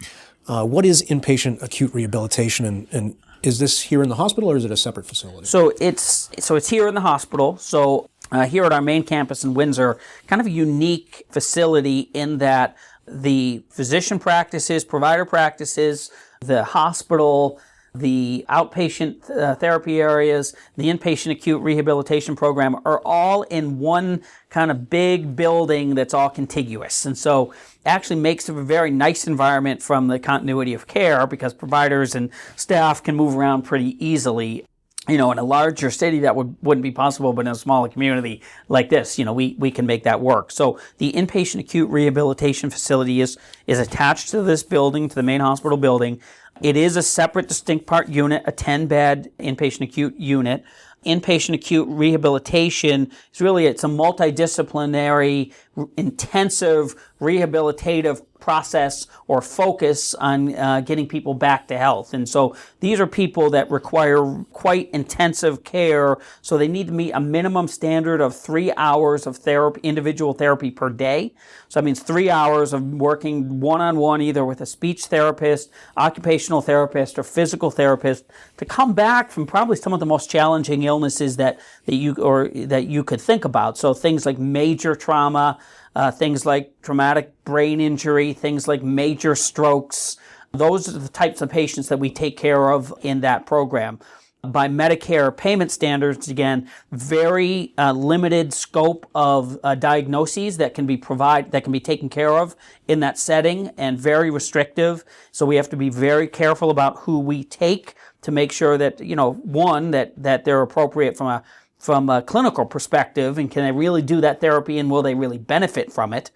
What is inpatient acute rehabilitation, and is this here in the hospital, or is it a separate facility? So it's here in the hospital. So here at our main campus in Windsor, kind of a unique facility in that the physician practices, provider practices, the hospital, the outpatient therapy areas, the inpatient acute rehabilitation program are all in one kind of big building that's all contiguous. And so actually makes it a very nice environment from the continuity of care, because providers and staff can move around pretty easily. In a larger city that wouldn't be possible, but in a smaller community like this, we can make that work. So the inpatient acute rehabilitation facility is attached to this building, to the main hospital building. It is a separate, distinct part unit, a 10-bed inpatient acute unit. Inpatient acute rehabilitation is it's a multidisciplinary, intensive rehabilitative process or focus on getting people back to health. And so these are people that require quite intensive care, so they need to meet a minimum standard of 3 hours of individual therapy per day. So that means 3 hours of working one-on-one either with a speech therapist, occupational therapist, or physical therapist to come back from probably some of the most challenging illnesses that you could think about. So things like major trauma, things like traumatic brain injury, things like major strokes. Those are the types of patients that we take care of in that program. By Medicare payment standards, again, very limited scope of diagnoses that can be taken care of in that setting, and very restrictive. So we have to be very careful about who we take to make sure that, one, that they're appropriate from a clinical perspective, and can they really do that therapy, and will they really benefit from it?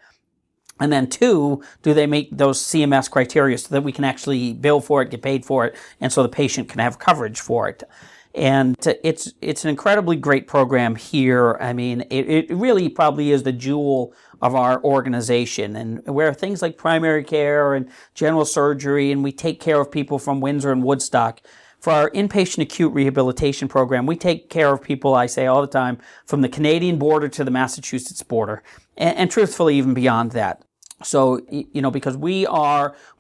And then two, do they meet those CMS criteria so that we can actually bill for it, get paid for it, and so the patient can have coverage for it? And it's an incredibly great program here. I mean, it really probably is the jewel of our organization, and where things like primary care and general surgery, and we take care of people from Windsor and Woodstock. For our inpatient acute rehabilitation program, we take care of people, I say all the time, from the Canadian border to the Massachusetts border, and truthfully even beyond that. So, because we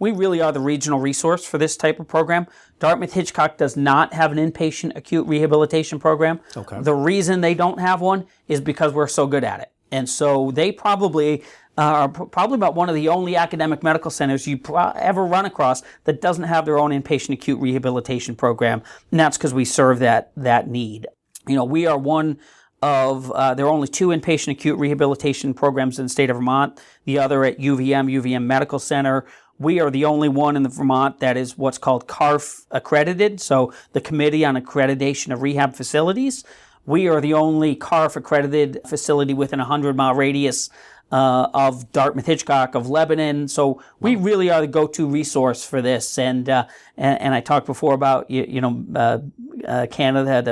really are the regional resource for this type of program. Dartmouth-Hitchcock does not have an inpatient acute rehabilitation program. Okay. The reason they don't have one is because we're so good at it. And so they probably are about one of the only academic medical centers you ever run across that doesn't have their own inpatient acute rehabilitation program. And that's because we serve that need. We are one there are only 2 inpatient acute rehabilitation programs in the state of Vermont, the other at UVM Medical Center. We are the only one in Vermont that is what's called CARF accredited, so the Committee on Accreditation of Rehab Facilities. We are the only CARF accredited facility within a 100-mile radius of Dartmouth-Hitchcock, of Lebanon. So we really are the go-to resource for this. And I talked before about Canada,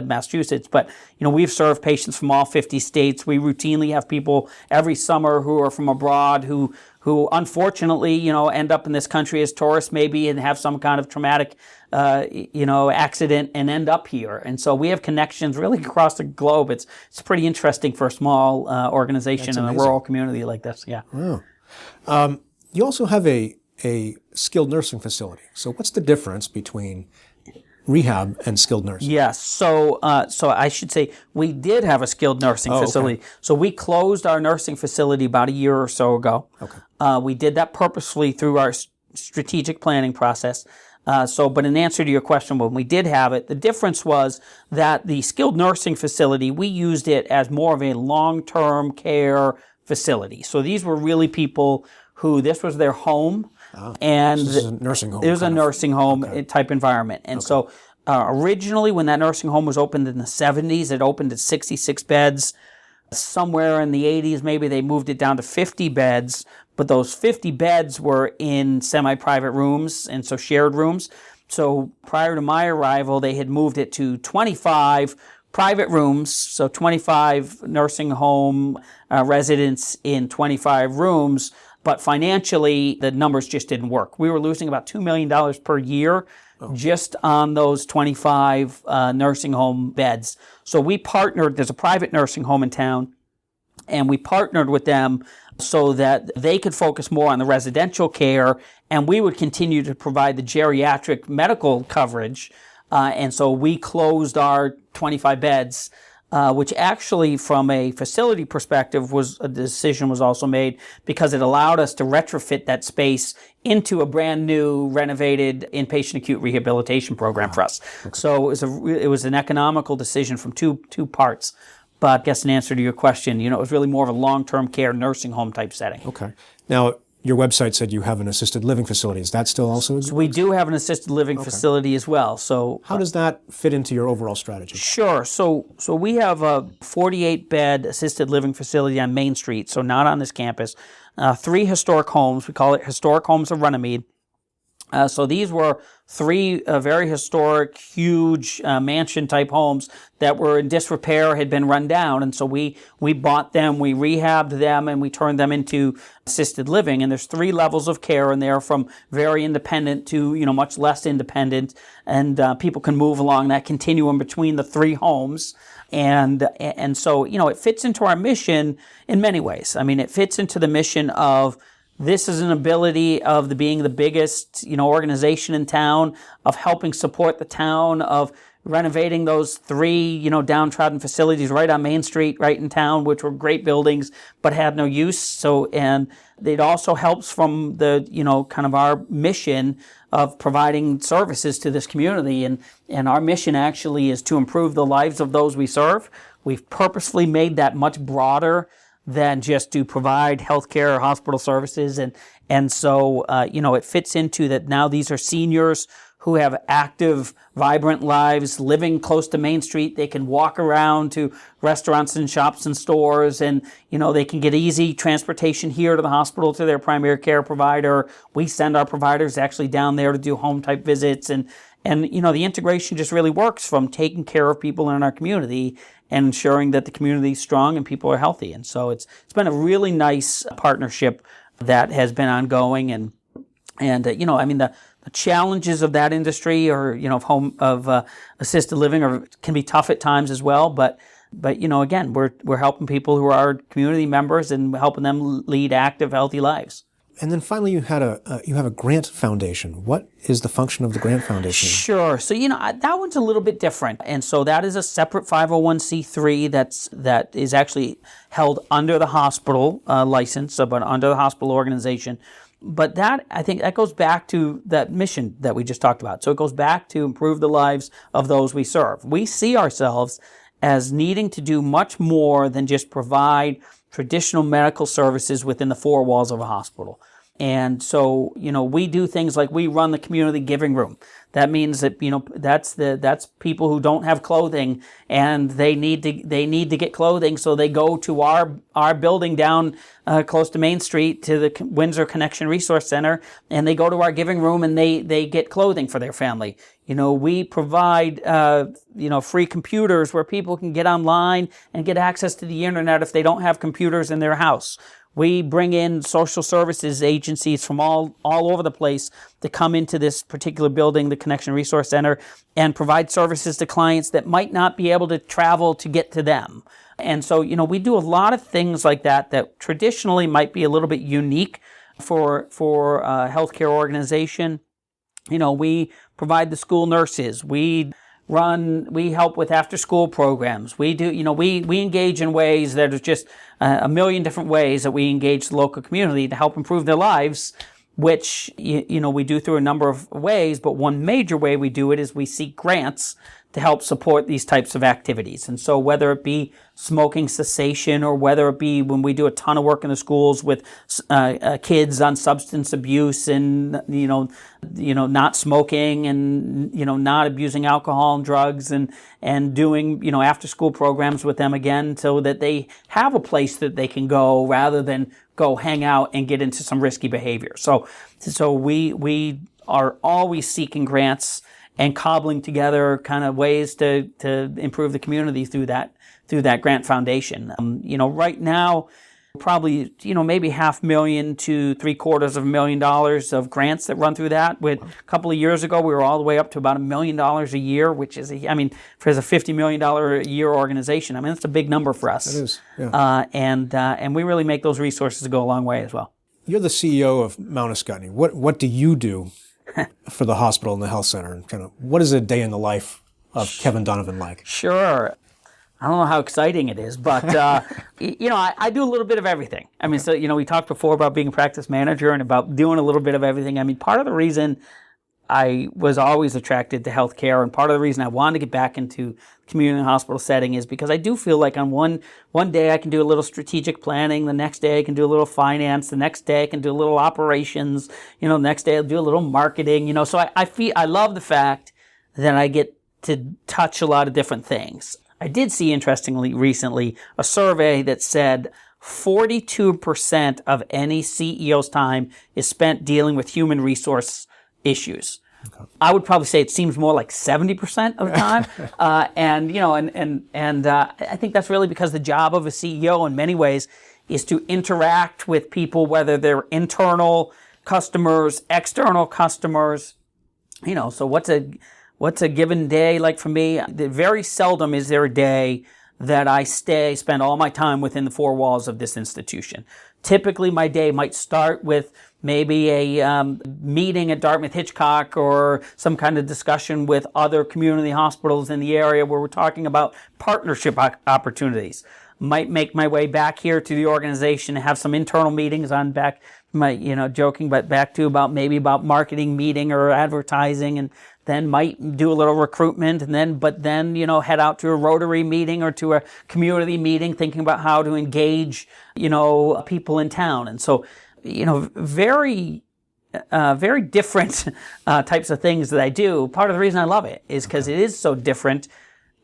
Massachusetts, but we've served patients from all 50 states. We routinely have people every summer who are from abroad who unfortunately end up in this country as tourists maybe and have some kind of traumatic accident and end up here. And so we have connections really across the globe. It's pretty interesting for a small organization in a rural community like this. Yeah. Wow. You also have a skilled nursing facility. So what's the difference between rehab and skilled nursing? Yes. So I should say we did have a skilled nursing facility. Okay. So we closed our nursing facility about a year or so ago. Okay. We did that purposefully through our strategic planning process. But in answer to your question, when we did have it, the difference was that the skilled nursing facility, we used it as more of a long-term care facility. So these were really people who this was their home. And so this is a nursing home. It was a nursing home type environment. And so originally when that nursing home was opened in the 70s, it opened at 66 beds. Somewhere in the 80s, maybe they moved it down to 50 beds. But those 50 beds were in semi-private rooms, and so shared rooms. So prior to my arrival, they had moved it to 25 private rooms, so 25 nursing home residents in 25 rooms. But financially, the numbers just didn't work. We were losing about $2 million per year just on those 25 nursing home beds. So we partnered, there's a private nursing home in town, and we partnered with them so that they could focus more on the residential care, and we would continue to provide the geriatric medical coverage. And so we closed our 25 beds, which actually, from a facility perspective, a decision was also made because it allowed us to retrofit that space into a brand new, renovated inpatient acute rehabilitation program for us. Okay. So it was an economical decision from two parts. But I guess in answer to your question, it was really more of a long-term care nursing home type setting. Okay. Now, your website said you have an assisted living facility. Is that still also? So we do have an assisted living facility as well. So how does that fit into your overall strategy? Sure. So we have a 48-bed assisted living facility on Main Street, so not on this campus. 3 historic homes. We call it Historic Homes of Runnymede. So these were 3 very historic, huge mansion-type homes that were in disrepair, had been run down. And so we bought them, we rehabbed them, and we turned them into assisted living. And there's 3 levels of care in there, from very independent to much less independent. And people can move along that continuum between the 3 homes. And so it fits into our mission in many ways. I mean, it fits into the mission of this is an ability of being the biggest, organization in town, of helping support the town, of renovating those 3, downtrodden facilities right on Main Street, right in town, which were great buildings, but had no use. So, and it also helps from the, kind of our mission of providing services to this community. And our mission actually is to improve the lives of those we serve. We've purposefully made that much broader than just to provide healthcare or hospital services. And so, it fits into that now these are seniors who have active, vibrant lives, living close to Main Street. They can walk around to restaurants and shops and stores, and, they can get easy transportation here to the hospital to their primary care provider. We send our providers actually down there to do home-type visits, and the integration just really works from taking care of people in our community and ensuring that the community is strong and people are healthy. And so it's been a really nice partnership that has been ongoing. And the challenges of that industry or, of assisted living can be tough at times as well. But again, we're helping people who are our community members and helping them lead active, healthy lives. And then finally, you have a grant foundation. What is the function of the grant foundation? Sure. So that one's a little bit different, and so that is a separate 501c3 that is actually held under the hospital license, but under the hospital organization. But I think that goes back to that mission that we just talked about. So it goes back to improve the lives of those we serve. We see ourselves as needing to do much more than just provide traditional medical services within the four walls of a hospital. And so, we do things like we run the community giving room. That means that, that's people who don't have clothing and they need to get clothing. So they go to our building down close to Main Street to the Windsor Connection Resource Center, and they go to our giving room and they get clothing for their family. We provide, free computers where people can get online and get access to the internet if they don't have computers in their house. We bring in social services agencies from all over the place to come into this particular building, the Connection Resource Center, and provide services to clients that might not be able to travel to get to them. And so, we do a lot of things like that traditionally might be a little bit unique for a healthcare organization. We provide the school nurses. We help with after-school programs. We do, we engage in ways that are just a million different ways that we engage the local community to help improve their lives, which, we do through a number of ways, but one major way we do it is we seek grants to help support these types of activities. And so whether it be smoking cessation or whether it be when we do a ton of work in the schools with kids on substance abuse and, not smoking and, not abusing alcohol and drugs and doing, after school programs with them again so that they have a place that they can go rather than go hang out and get into some risky behavior. So we are always seeking grants and cobbling together kind of ways to improve the community through that grant foundation. Right now, probably, maybe $500,000 to $750,000 of grants that run through that. With a couple of years ago, we were all the way up to about $1 million a year, which is, for a $50 million a year organization, that's a big number for us. It is, yeah. And we really make those resources go a long way as well. You're the CEO of Mount Ascutney. What do you do for the hospital and the health center? And kind of what is a day in the life of Kevin Donovan like? Sure. I don't know how exciting it is, but, I do a little bit of everything. So, we talked before about being a practice manager and about doing a little bit of everything. Part of the reason I was always attracted to healthcare and part of the reason I wanted to get back into community hospital setting is because I do feel like on one day I can do a little strategic planning, the next day I can do a little finance, the next day I can do a little operations, the next day I'll do a little marketing, so I love the fact that I get to touch a lot of different things. I did see, interestingly, recently, a survey that said 42% of any CEO's time is spent dealing with human resource issues. Okay. I would probably say it seems more like 70% of the time. I think that's really because the job of a CEO in many ways is to interact with people, whether they're internal customers, external customers, so what's a given day like for me? Very seldom is there a day that I spend all my time within the four walls of this institution. Typically, my day might start with maybe a meeting at Dartmouth-Hitchcock or some kind of discussion with other community hospitals in the area where we're talking about partnership opportunities. Might make my way back here to the organization and have some internal meetings on back, joking, but back to about marketing meeting or advertising, and then might do a little recruitment, and then head out to a Rotary meeting or to a community meeting, thinking about how to engage, people in town. And so, very different types of things that I do. Part of the reason I love it is because it is so different.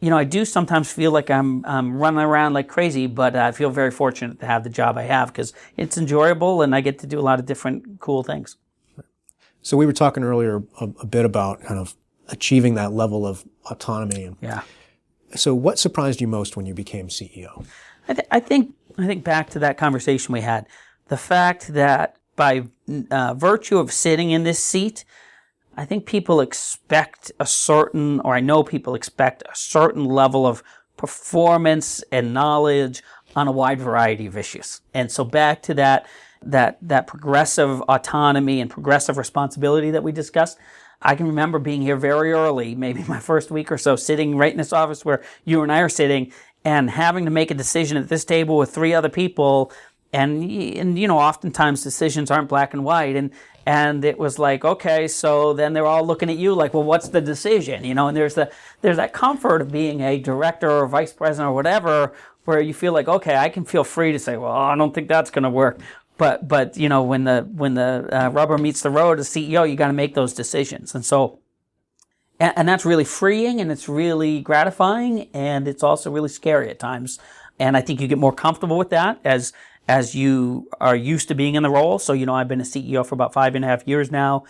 I do sometimes feel like I'm running around like crazy, but I feel very fortunate to have the job I have because it's enjoyable and I get to do a lot of different cool things. So we were talking earlier a bit about kind of achieving that level of autonomy. Yeah. So what surprised you most when you became CEO? I think back to that conversation we had, the fact that by virtue of sitting in this seat, I think people expect I know people expect a certain level of performance and knowledge on a wide variety of issues. And so back to that progressive autonomy and progressive responsibility that we discussed, I can remember being here very early, maybe my first week or so, sitting right in this office where you and I are sitting and having to make a decision at this table with three other people oftentimes decisions aren't black and white, and it was like, okay, so then they're all looking at you like, well, what's the decision? And there's that comfort of being a director or vice president or whatever, where you feel like, okay, I can feel free to say, well, I don't think that's going to work. But when the rubber meets the road as CEO, you got to make those decisions, and so. And that's really freeing, and it's really gratifying, and it's also really scary at times. And I think you get more comfortable with that as you are used to being in the role. So, I've been a CEO for about 5.5 years now,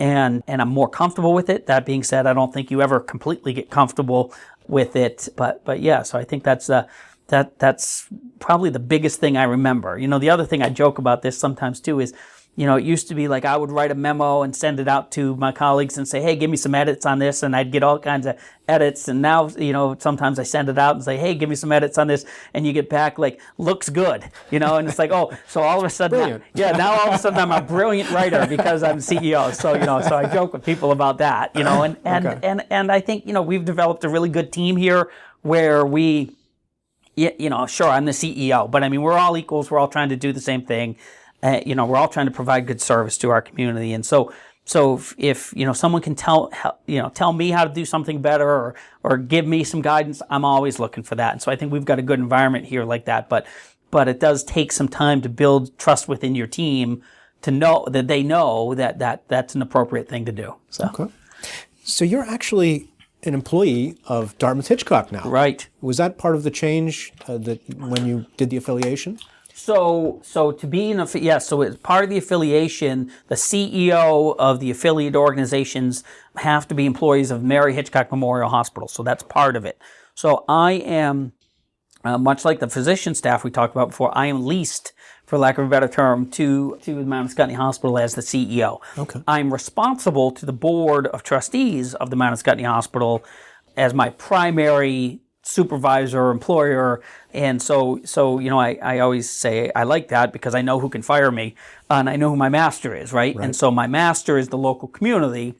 and I'm more comfortable with it. That being said, I don't think you ever completely get comfortable with it. But yeah, so I think that's probably the biggest thing I remember. The other thing I joke about this sometimes too is, it used to be like I would write a memo and send it out to my colleagues and say, hey, give me some edits on this, and I'd get all kinds of edits. And now, sometimes I send it out and say, hey, give me some edits on this, and you get back like, looks good, and it's like, oh, so all of a sudden, now all of a sudden I'm a brilliant writer because I'm CEO. So, so I joke with people about that, and I think, we've developed a really good team here where we, sure, I'm the CEO, but I mean, we're all equals. We're all trying to do the same thing. We're all trying to provide good service to our community, and so if someone can tell me how to do something better or give me some guidance, I'm always looking for that. And so I think we've got a good environment here like that. But it does take some time to build trust within your team to know that they know that that's an appropriate thing to do. So. Okay. So you're actually an employee of Dartmouth-Hitchcock now, right? Was that part of the change that when you did the affiliation? So to be so as part of the affiliation, the CEO of the affiliate organizations have to be employees of Mary Hitchcock Memorial Hospital. So that's part of it. So I am, much like the physician staff we talked about before, I am leased, for lack of a better term, to the Mount Ascutney Hospital as the CEO. Okay. I'm responsible to the board of trustees of the Mount Ascutney Hospital as my primary supervisor, employer, and so I always say I like that because I know who can fire me, and I know who my master is, right? And so my master is the local community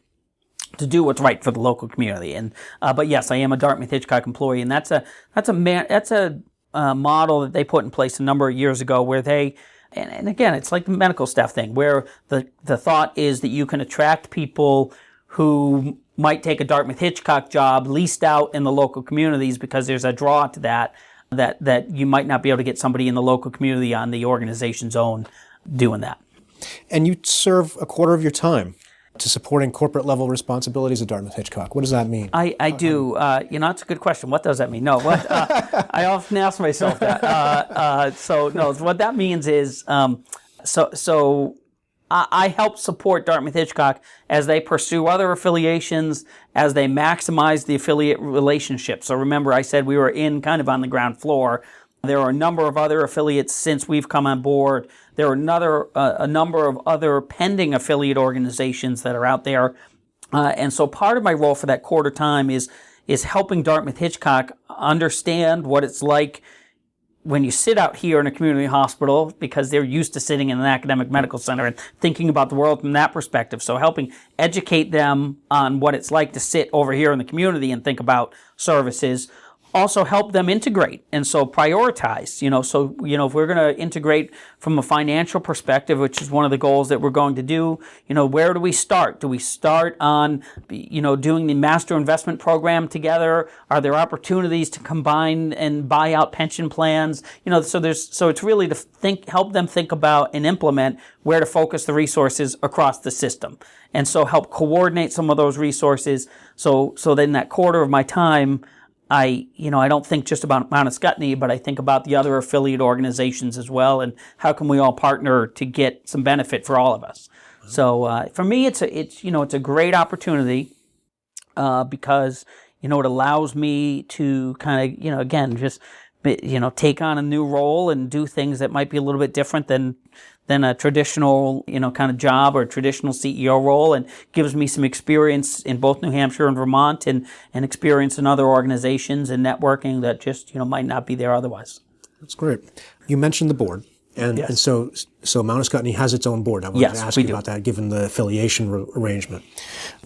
to do what's right for the local community. And but yes, I am a Dartmouth-Hitchcock employee, and that's a model that they put in place a number of years ago where they. And again, it's like the medical staff thing, where the thought is that you can attract people who might take a Dartmouth-Hitchcock job leased out in the local communities because there's a draw to that you might not be able to get somebody in the local community on the organization's own doing that. And you serve a quarter of your time to supporting corporate level responsibilities at Dartmouth-Hitchcock. What does that mean? I do. It's a good question. What does that mean? No, I often ask myself that. What that means is, I help support Dartmouth-Hitchcock as they pursue other affiliations, as they maximize the affiliate relationship. So remember, I said we were kind of on the ground floor. There are a number of other affiliates since we've come on board. There are a number of other pending affiliate organizations that are out there. And so part of my role for that quarter time is helping Dartmouth-Hitchcock understand what it's like when you sit out here in a community hospital, because they're used to sitting in an academic medical center and thinking about the world from that perspective. So helping educate them on what it's like to sit over here in the community and think about services. Also help them integrate and so prioritize, if we're going to integrate from a financial perspective, which is one of the goals that we're going to do, where do we start? Do we start on, doing the master investment program together? Are there opportunities to combine and buy out pension plans? So it's really to help them think about and implement where to focus the resources across the system. And so help coordinate some of those resources. So then that quarter of my time, I don't think just about Mount Ascutney, but I think about the other affiliate organizations as well, and how can we all partner to get some benefit for all of us. So for me, it's a great opportunity because it allows me to kind of again just take on a new role and do things that might be a little bit different than a traditional, kind of job or traditional CEO role, and gives me some experience in both New Hampshire and Vermont and experience in other organizations and networking that just, might not be there otherwise. That's great. You mentioned the board. And, yes. and so Mount Ascutney has its own board. I wanted to ask you about that, given the affiliation arrangement.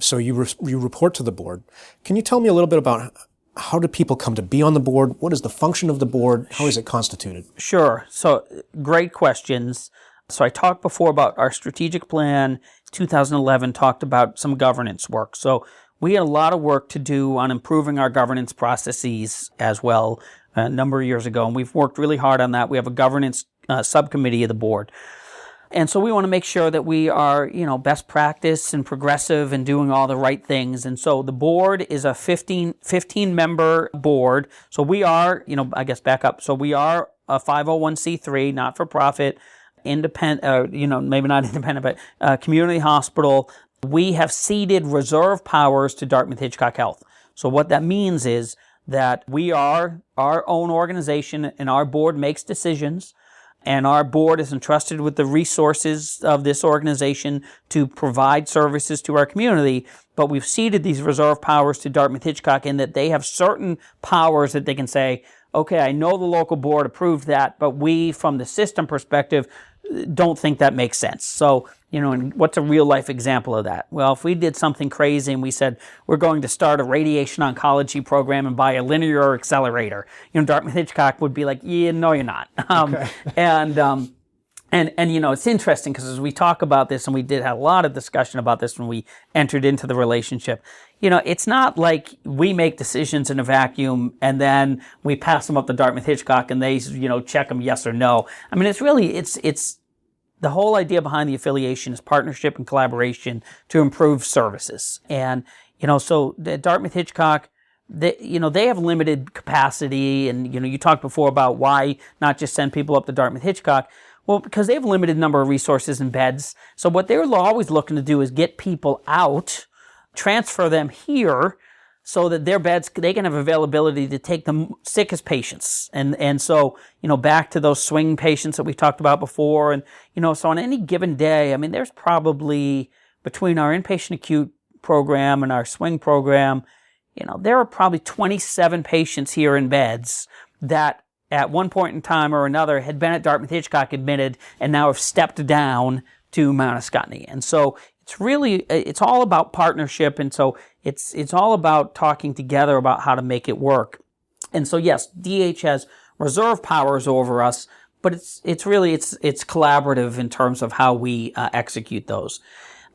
So you report to the board. Can you tell me a little bit about How do people come to be on the board? What is the function of the board? How is it constituted? Sure. So great questions. So I talked before about our strategic plan. 2011 talked about some governance work. So we had a lot of work to do on improving our governance processes as well a number of years ago, and we've worked really hard on that. We have a governance subcommittee of the board. And so we want to make sure that we are, best practice and progressive and doing all the right things. And so the board is a 15-member board. So we are, I guess back up. So we are a 501c3, not-for-profit, independent, maybe not independent, but community hospital. We have ceded reserve powers to Dartmouth-Hitchcock Health. So what that means is that we are our own organization and our board makes decisions. And our board is entrusted with the resources of this organization to provide services to our community. But we've ceded these reserve powers to Dartmouth-Hitchcock in that they have certain powers that they can say, okay, I know the local board approved that, but we, from the system perspective, don't think that makes sense. So, and what's a real life example of that? Well, if we did something crazy and we said, we're going to start a radiation oncology program and buy a linear accelerator, Dartmouth-Hitchcock would be like, yeah, no, you're not. Okay. And it's interesting because as we talk about this, and we did have a lot of discussion about this when we entered into the relationship, it's not like we make decisions in a vacuum and then we pass them up to Dartmouth-Hitchcock and they, check them yes or no. I mean, it's the whole idea behind the affiliation is partnership and collaboration to improve services. And, so the Dartmouth-Hitchcock, they have limited capacity. And, you talked before about why not just send people up to Dartmouth-Hitchcock. Well, because they have a limited number of resources and beds. So what they're always looking to do is get people out, transfer them here so that their beds, they can have availability to take the sickest patients. And so, back to those swing patients that we talked about before. And, so on any given day, I mean, there's probably between our inpatient acute program and our swing program, there are probably 27 patients here in beds that at one point in time or another had been at Dartmouth-Hitchcock admitted and now have stepped down to Mount Ascutney. And so it's all about partnership. And so it's all about talking together about how to make it work. And so yes, DH has reserve powers over us, but it's collaborative in terms of how we execute those.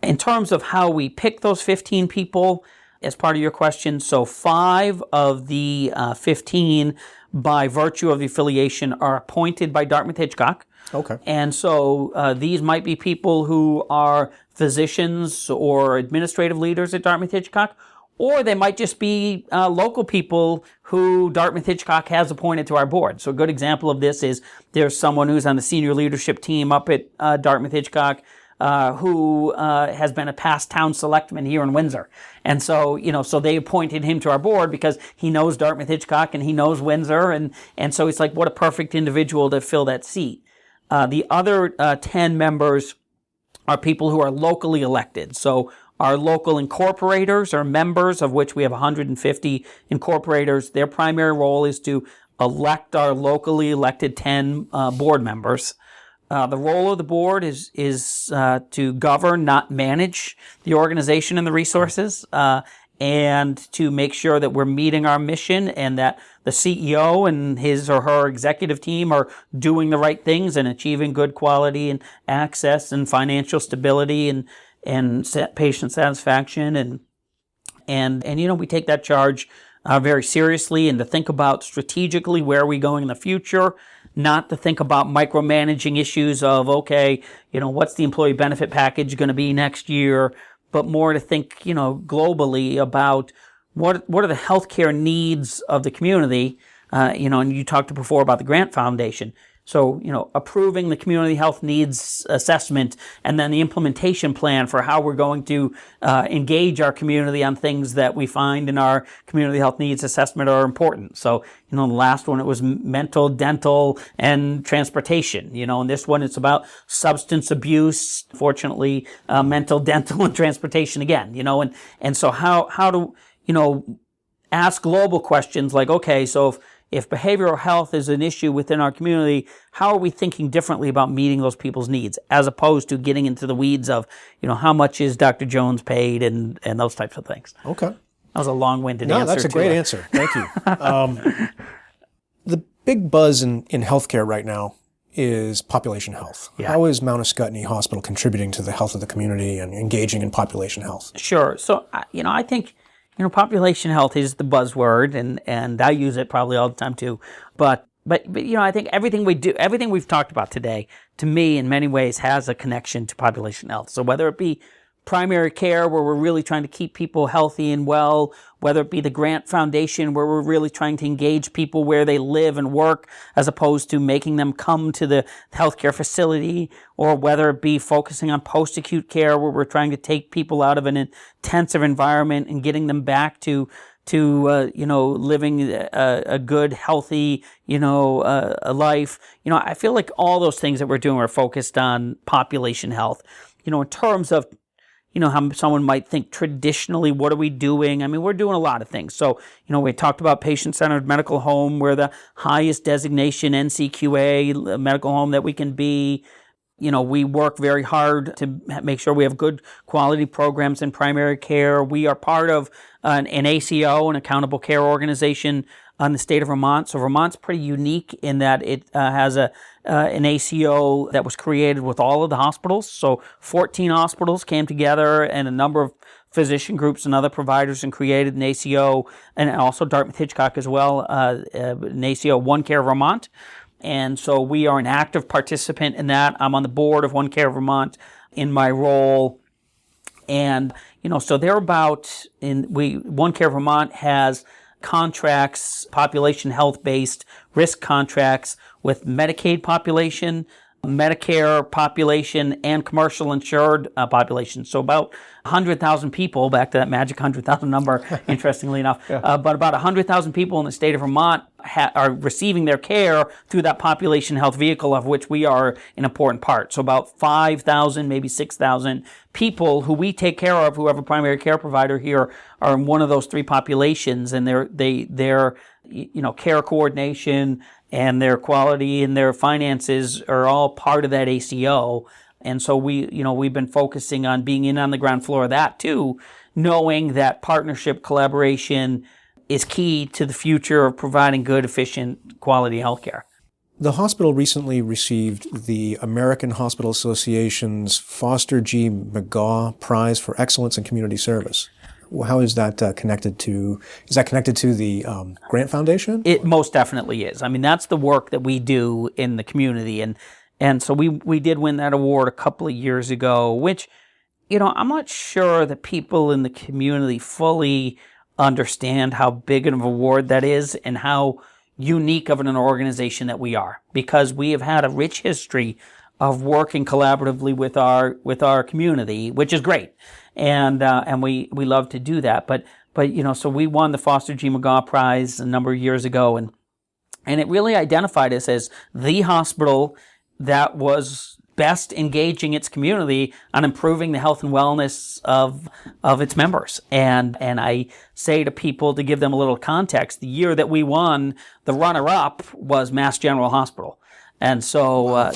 In terms of how we pick those 15 people, as part of your question, so 5 of the 15 by virtue of the affiliation are appointed by Dartmouth-Hitchcock. Okay. And so these might be people who are physicians or administrative leaders at Dartmouth-Hitchcock, or they might just be local people who Dartmouth-Hitchcock has appointed to our board. So a good example of this is there's someone who's on the senior leadership team up at Dartmouth-Hitchcock who has been a past town selectman here in Windsor. And so, so they appointed him to our board because he knows Dartmouth-Hitchcock and he knows Windsor. And so it's like, what a perfect individual to fill that seat. The other 10 members are people who are locally elected. So our local incorporators are members, of which we have 150 incorporators. Their primary role is to elect our locally elected 10 board members. The role of the board is to govern, not manage the organization and the resources, and to make sure that we're meeting our mission and that the CEO and his or her executive team are doing the right things and achieving good quality and access and financial stability and patient satisfaction. And we take that charge very seriously, and to think about strategically where are we going in the future, not to think about micromanaging issues of, okay, what's the employee benefit package going to be next year, but more to think, globally about what are the healthcare needs of the community, and you talked before about the Grant Foundation. So, approving the community health needs assessment and then the implementation plan for how we're going to engage our community on things that we find in our community health needs assessment are important. So, the last one, it was mental, dental, and transportation. And this one, it's about substance abuse. Fortunately, mental, dental, and transportation again. And so how to, ask global questions like, okay, so if behavioral health is an issue within our community, how are we thinking differently about meeting those people's needs, as opposed to getting into the weeds of, how much is Dr. Jones paid and those types of things. Okay. That was a long-winded No, answer. that's a great answer. Thank you. The big buzz in healthcare right now is population health. Yeah. How is Mount Ascutney Hospital contributing to the health of the community and engaging in population health? Sure. So, I think, population health is the buzzword, and I use it probably all the time too. But I think everything we do, everything we've talked about today, to me, in many ways, has a connection to population health. So whether it be primary care, where we're really trying to keep people healthy and well, whether it be the Grant Foundation, where we're really trying to engage people where they live and work, as opposed to making them come to the healthcare facility, or whether it be focusing on post-acute care, where we're trying to take people out of an intensive environment and getting them back to living a good, healthy, a life. I feel like all those things that we're doing are focused on population health. In terms of how someone might think traditionally, what are we doing? I mean, we're doing a lot of things. So, we talked about patient-centered medical home. We're the highest designation NCQA medical home that we can be. We work very hard to make sure we have good quality programs in primary care. We are part of an ACO, an accountable care organization in the state of Vermont. So Vermont's pretty unique in that it has an ACO that was created with all of the hospitals. So 14 hospitals came together, and a number of physician groups and other providers, and created an ACO, and also DartmouthHitchcock as well, an ACO, One Care Vermont. And so we are an active participant in that. I'm on the board of One Care Vermont in my role. And, so they're One Care Vermont has contracts, population health-based risk contracts with Medicaid population, Medicare population, and commercial insured population. So about 100,000 people, back to that magic 100,000 number, interestingly enough, but about 100,000 people in the state of Vermont are receiving their care through that population health vehicle, of which we are an important part. So about 5,000, maybe 6,000 people who we take care of, who have a primary care provider here, are in one of those three populations, and their care coordination and their quality and their finances are all part of that ACO. And so we've been focusing on being in on the ground floor of that too, knowing that partnership collaboration is key to the future of providing good, efficient, quality healthcare. The hospital recently received the American Hospital Association's Foster G. McGaw Prize for Excellence in Community Service. How is that connected to? Is that connected to the Grant Foundation? It most definitely is. I mean, that's the work that we do in the community, and so we did win that award a couple of years ago. Which, I'm not sure that people in the community fully understand how big of an award that is and how unique of an organization that we are, because we have had a rich history of working collaboratively with our community, which is great. And we love to do that. But so we won the Foster G. McGaw Prize a number of years ago, and it really identified us as the hospital that was best engaging its community on improving the health and wellness of its members. And I say to people, to give them a little context, the year that we won, the runner-up was Mass General Hospital. And so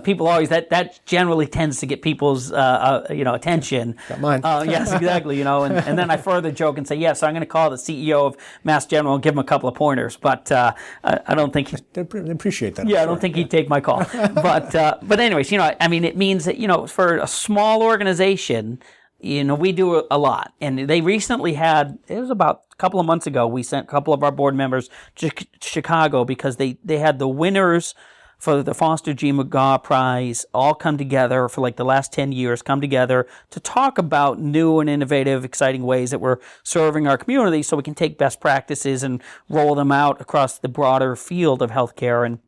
people always, that generally tends to get people's, attention. Got mine. Yes, exactly, and then I further joke and say, yes, I'm going to call the CEO of Mass General and give him a couple of pointers, but I don't think I appreciate that. Yeah, I don't think he'd take my call. But anyways, it means that, for a small organization, we do a lot. And they recently it was about a couple of months ago, we sent a couple of our board members to Chicago because they had the winners for the Foster G. McGaw Prize all come together for like the last 10 years, come together to talk about new and innovative, exciting ways that we're serving our community so we can take best practices and roll them out across the broader field of healthcare. And,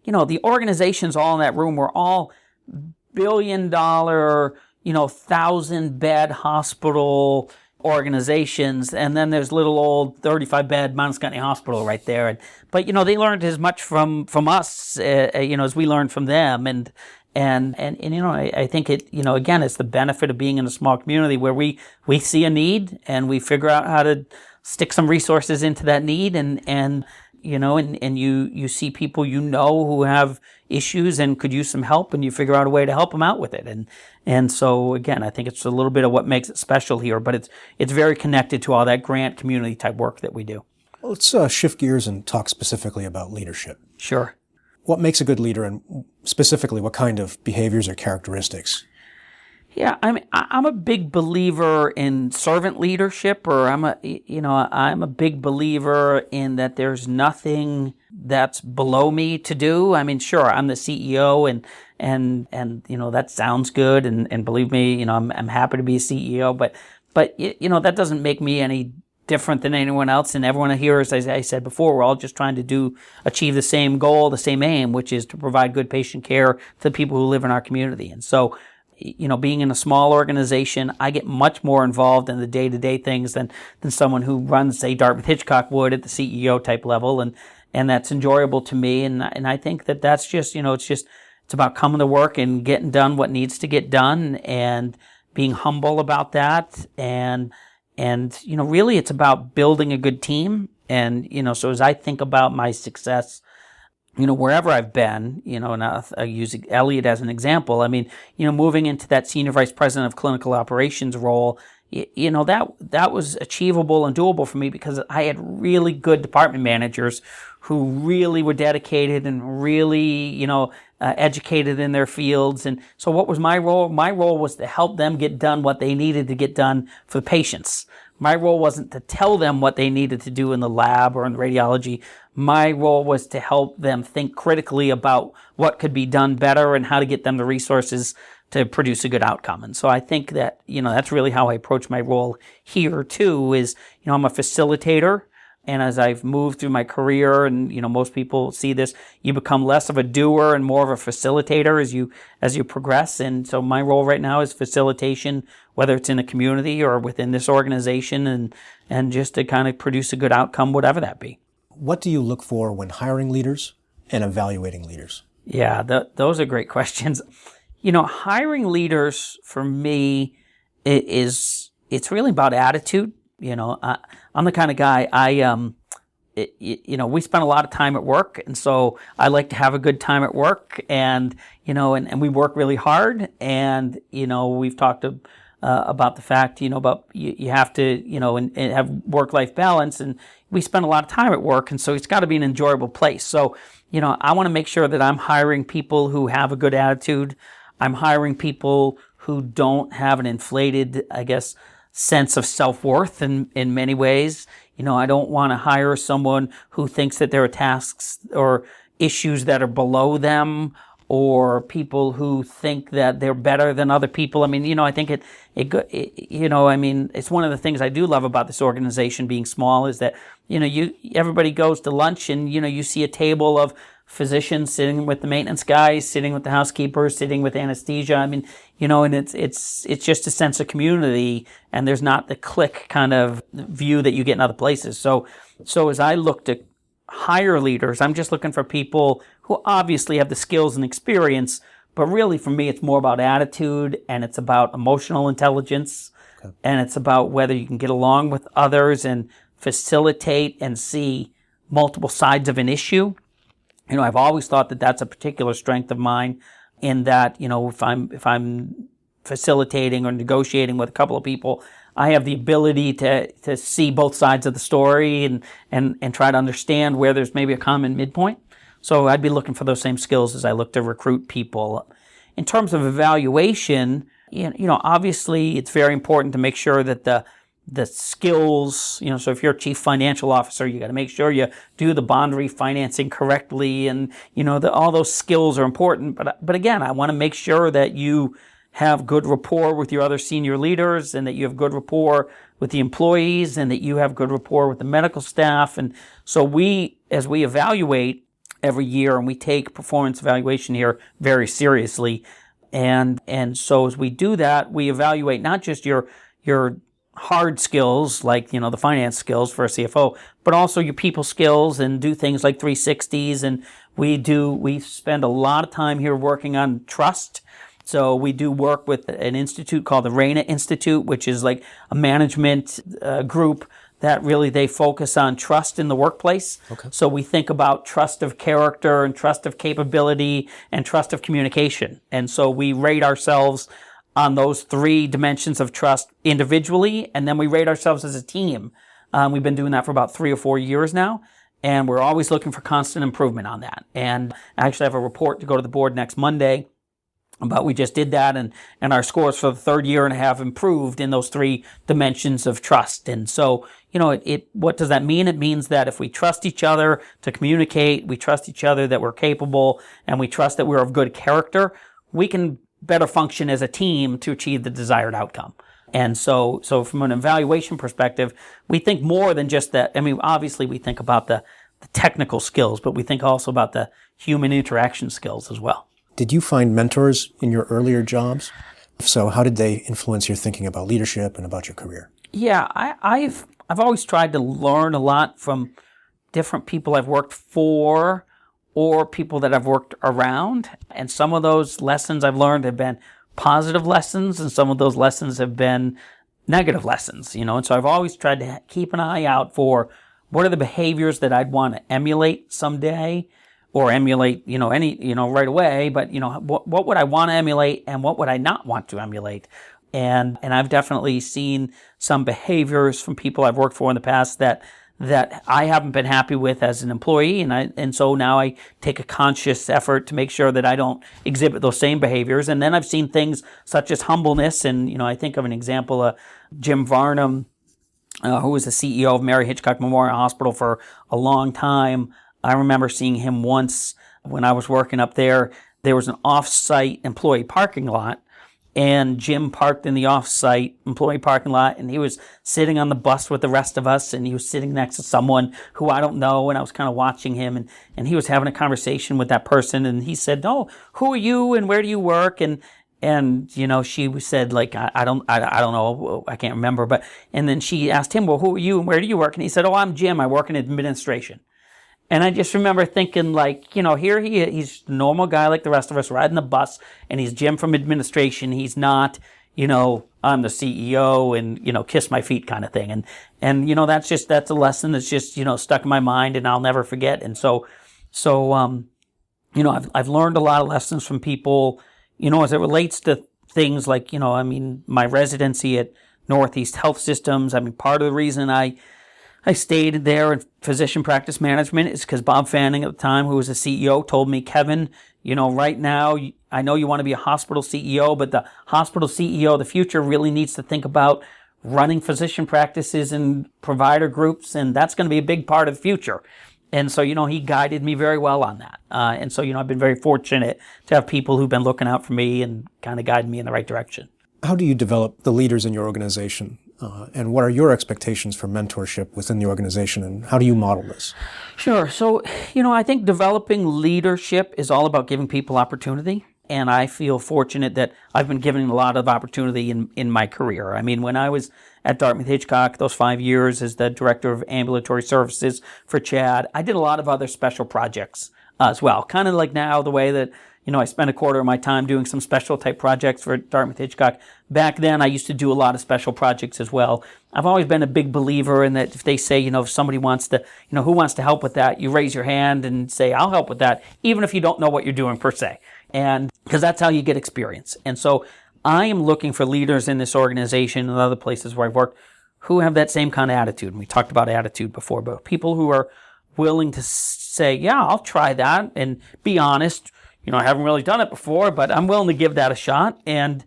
the organizations all in that room were all billion-dollar, 1,000-bed hospital organizations, and then there's little old 35-bed Mount Ascutney Hospital right there. But they learned as much from us, as we learned from them. And I think it, again, it's the benefit of being in a small community where we see a need and we figure out how to stick some resources into that need, and you see people who have issues and could use some help, and you figure out a way to help them out with it. And so again, I think it's a little bit of what makes it special here, but it's very connected to all that grant community type work that we do. Well, let's shift gears and talk specifically about leadership. Sure. What makes a good leader, and specifically what kind of behaviors or characteristics? Yeah, I'm a big believer in servant leadership, or I'm a big believer in that there's nothing that's below me to do. I mean, sure, I'm the CEO, and that sounds good, and believe me, I'm happy to be a CEO, but that doesn't make me any different than anyone else, and everyone here, as I said before, we're all just trying to achieve the same goal, the same aim, which is to provide good patient care to the people who live in our community. And so, being in a small organization, I get much more involved in the day-to-day things than someone who runs, say, DartmouthHitchcock would at the CEO type level, and that's enjoyable to me. And I think that's just, it's about coming to work and getting done what needs to get done, and being humble about that. And really it's about building a good team. And, so as I think about my success, wherever I've been, and I use Elliott as an example. I mean, moving into that senior vice president of clinical operations role, that was achievable and doable for me because I had really good department managers who really were dedicated and really, educated in their fields. And so what was my role? My role was to help them get done what they needed to get done for the patients. My role wasn't to tell them what they needed to do in the lab or in radiology. My role was to help them think critically about what could be done better and how to get them the resources to produce a good outcome. And so I think that, that's really how I approach my role here too is, I'm a facilitator. And as I've moved through my career, and most people see this, you become less of a doer and more of a facilitator as you progress. And so my role right now is facilitation, whether it's in a community or within this organization, and just to kind of produce a good outcome, whatever that be. What do you look for when hiring leaders and evaluating leaders? Yeah, those are great questions. Hiring leaders for me it's really about attitude. I'm the kind of guy, we spend a lot of time at work, and so I like to have a good time at work, and we work really hard, and we've talked about the fact, about you have to, and have work-life balance, and we spend a lot of time at work, and so it's got to be an enjoyable place. So, I want to make sure that I'm hiring people who have a good attitude. I'm hiring people who don't have an inflated, sense of self-worth in many ways. I don't want to hire someone who thinks that there are tasks or issues that are below them, or people who think that they're better than other people. I mean, I think it's one of the things I do love about this organization being small is that, everybody goes to lunch and, you see a table of physicians sitting with the maintenance guys, sitting with the housekeepers, sitting with anesthesia. I mean, and it's just a sense of community, and there's not the clique kind of view that you get in other places. So as I look to hire leaders, I'm just looking for people who obviously have the skills and experience, but really for me, it's more about attitude, and it's about emotional intelligence, okay, and it's about whether you can get along with others and facilitate and see multiple sides of an issue. I've always thought that that's a particular strength of mine, in that, if I'm facilitating or negotiating with a couple of people, I have the ability to see both sides of the story and try to understand where there's maybe a common midpoint. So I'd be looking for those same skills as I look to recruit people. In terms of evaluation, obviously it's very important to make sure that the skills, so if you're a chief financial officer, you got to make sure you do the bond refinancing correctly, and all those skills are important. But again, I want to make sure that you have good rapport with your other senior leaders, and that you have good rapport with the employees, and that you have good rapport with the medical staff. And so as we evaluate every year, and we take performance evaluation here very seriously, and so as we do that, we evaluate not just your hard skills, like, the finance skills for a CFO, but also your people skills, and do things like 360s. And we spend a lot of time here working on trust. So we do work with an institute called the Reina Institute, which is like a management group that really they focus on trust in the workplace. Okay. So we think about trust of character and trust of capability and trust of communication. And so we rate ourselves on those 3 dimensions of trust individually, and then we rate ourselves as a team. We've been doing that for about 3 or 4 years now, and we're always looking for constant improvement on that. And I actually have a report to go to the board next Monday. But we just did that, and our scores for the 3rd year and a half improved in those 3 dimensions of trust. And so, what does that mean? It means that if we trust each other to communicate, we trust each other that we're capable, and we trust that we're of good character, we can better function as a team to achieve the desired outcome. And so from an evaluation perspective, we think more than just that. I mean, obviously we think about the technical skills, but we think also about the human interaction skills as well. Did you find mentors in your earlier jobs? If so, how did they influence your thinking about leadership and about your career? Yeah, I've always tried to learn a lot from different people I've worked for or people that I've worked around. And some of those lessons I've learned have been positive lessons, and some of those lessons have been negative lessons, And so I've always tried to keep an eye out for what are the behaviors that I'd want to emulate someday, or emulate, right away, but, what would I want to emulate and what would I not want to emulate? And I've definitely seen some behaviors from people I've worked for in the past that I haven't been happy with as an employee, and so now I take a conscious effort to make sure that I don't exhibit those same behaviors. And then I've seen things such as humbleness, and, I think of an example, Jim Varnum, who was the CEO of Mary Hitchcock Memorial Hospital for a long time. I remember seeing him once when I was working up there. There was an off-site employee parking lot, and Jim parked in the off-site employee parking lot, and he was sitting on the bus with the rest of us, and he was sitting next to someone who I don't know, and I was kind of watching him, and he was having a conversation with that person, and he said, "Oh, who are you, and where do you work?" And she said, like, I don't know, I can't remember, and then she asked him, "Well, who are you, and where do you work?" And he said, "Oh, I'm Jim, I work in administration." And I just remember thinking, here he's a normal guy like the rest of us riding the bus, and he's Jim from administration. He's not, I'm the CEO and, kiss my feet kind of thing. And that's a lesson that's just, stuck in my mind and I'll never forget. And so I've learned a lot of lessons from people, as it relates to things like, my residency at Northeast Health Systems. Part of the reason I stayed there in physician practice management is because Bob Fanning at the time, who was the CEO, told me, "Kevin, right now, I know you want to be a hospital CEO, but the hospital CEO of the future really needs to think about running physician practices and provider groups, and that's going to be a big part of the future." And so, he guided me very well on that. And so, I've been very fortunate to have people who've been looking out for me and kind of guiding me in the right direction. How do you develop the leaders in your organization? And what are your expectations for mentorship within the organization, and how do you model this? Sure. So, I think developing leadership is all about giving people opportunity. And I feel fortunate that I've been given a lot of opportunity in my career. When I was at Dartmouth-Hitchcock, those 5 years as the director of ambulatory services for CHAD, I did a lot of other special projects as well. Kind of like now, the way that I spent a quarter of my time doing some special type projects for Dartmouth-Hitchcock. Back then, I used to do a lot of special projects as well. I've always been a big believer in that if they say, if somebody wants to, who wants to help with that, you raise your hand and say, "I'll help with that," even if you don't know what you're doing per se. And because that's how you get experience. And so I am looking for leaders in this organization and other places where I've worked who have that same kind of attitude. And we talked about attitude before, but people who are willing to say, "Yeah, I'll try that," and be honest. I haven't really done it before, but I'm willing to give that a shot. And,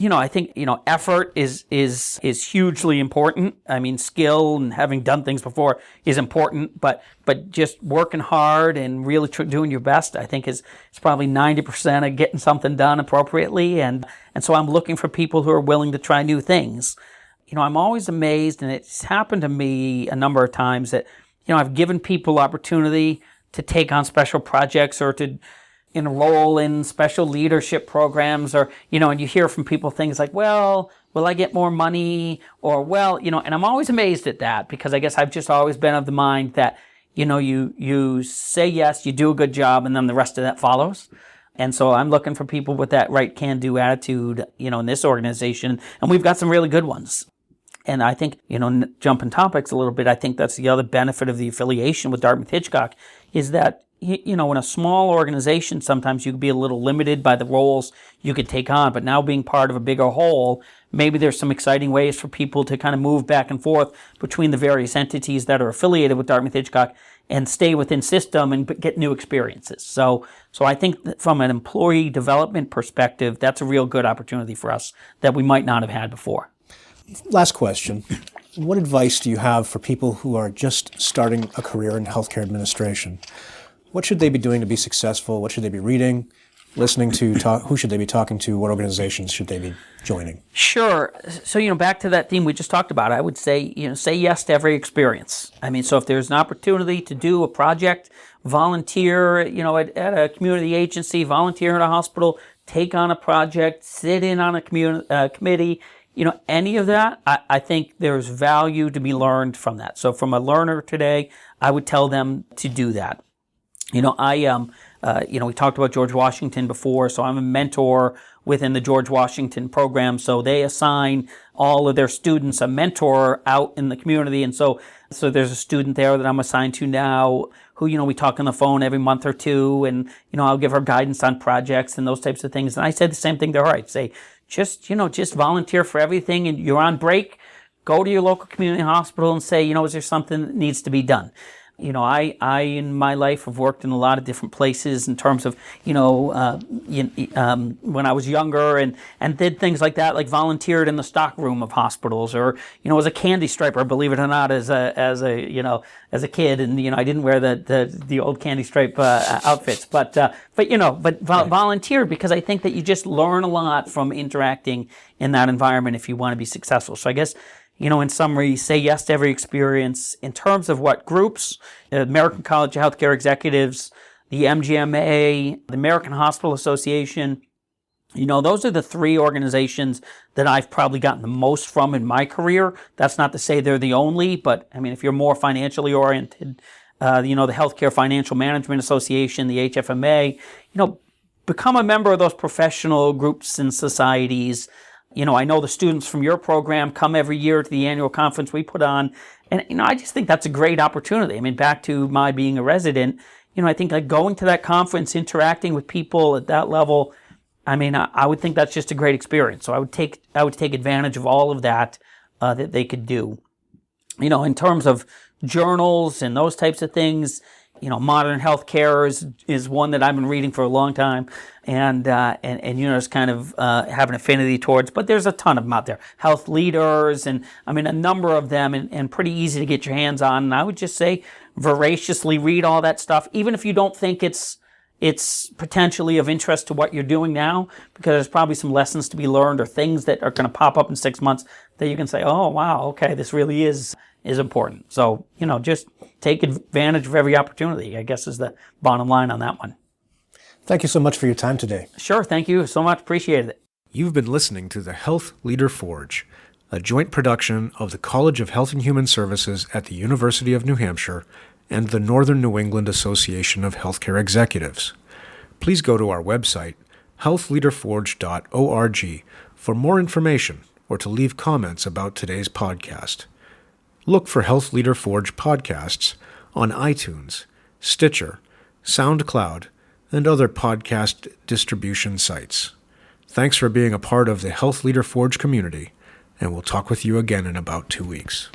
I think, effort is hugely important. Skill and having done things before is important, but just working hard and really doing your best, I think is probably 90% of getting something done appropriately. And so I'm looking for people who are willing to try new things. I'm always amazed, and it's happened to me a number of times that, I've given people opportunity to take on special projects or to enroll in special leadership programs, or, and you hear from people things like, "Well, will I get more money?" Or, "Well," and I'm always amazed at that, because I guess I've just always been of the mind that, you say yes, you do a good job, and then the rest of that follows. And so I'm looking for people with that right can-do attitude, in this organization, and we've got some really good ones. And I think, jumping topics a little bit, I think that's the other benefit of the affiliation with Dartmouth-Hitchcock is that, in a small organization, sometimes you could be a little limited by the roles you could take on. But now being part of a bigger whole, maybe there's some exciting ways for people to kind of move back and forth between the various entities that are affiliated with Dartmouth-Hitchcock and stay within system and get new experiences. So I think that from an employee development perspective, that's a real good opportunity for us that we might not have had before. Last question. What advice do you have for people who are just starting a career in healthcare administration? What should they be doing to be successful? What should they be reading, listening to? Who should they be talking to? What organizations should they be joining? Sure. So, back to that theme we just talked about, I would say, say yes to every experience. So if there's an opportunity to do a project, volunteer, at a community agency, volunteer in a hospital, take on a project, sit in on a committee, any of that, I think there's value to be learned from that. So from a learner today, I would tell them to do that. We talked about George Washington before, so I'm a mentor within the George Washington program. So they assign all of their students a mentor out in the community. And so there's a student there that I'm assigned to now who, we talk on the phone every month or two, and, I'll give her guidance on projects and those types of things. And I said the same thing to her. I'd say, just volunteer for everything, and you're on break, go to your local community hospital and say, is there something that needs to be done? I in my life have worked in a lot of different places in terms of, when I was younger and did things like that, like volunteered in the stock room of hospitals, or, as a candy striper, believe it or not, as a kid. And, I didn't wear the old candy stripe outfits, but volunteered because I think that you just learn a lot from interacting in that environment if you want to be successful. So I guess, in summary, say yes to every experience. In terms of what groups, the American College of Healthcare Executives, the MGMA, the American Hospital Association, those are the three organizations that I've probably gotten the most from in my career. That's not to say they're the only, but if you're more financially oriented, the Healthcare Financial Management Association, the HFMA, become a member of those professional groups and societies. I know the students from your program come every year to the annual conference we put on. And, I just think that's a great opportunity. Back to my being a resident, I think like going to that conference, interacting with people at that level, I would think that's just a great experience. So I would take advantage of all of that, that they could do. In terms of journals and those types of things, Modern Healthcare is one that I've been reading for a long time, and just kind of have an affinity towards. But there's a ton of them out there. Health Leaders, and a number of them, and pretty easy to get your hands on. And I would just say voraciously read all that stuff, even if you don't think it's potentially of interest to what you're doing now, because there's probably some lessons to be learned or things that are going to pop up in 6 months that you can say, oh, wow, okay, this really is important. So, just take advantage of every opportunity, I guess, is the bottom line on that one. Thank you so much for your time today. Sure, thank you so much. Appreciate it. You've been listening to the Health Leader Forge, a joint production of the College of Health and Human Services at the University of New Hampshire and the Northern New England Association of Healthcare Executives. Please go to our website, healthleaderforge.org, for more information or to leave comments about today's podcast. Look for Health Leader Forge podcasts on iTunes, Stitcher, SoundCloud, and other podcast distribution sites. Thanks for being a part of the Health Leader Forge community, and we'll talk with you again in about 2 weeks.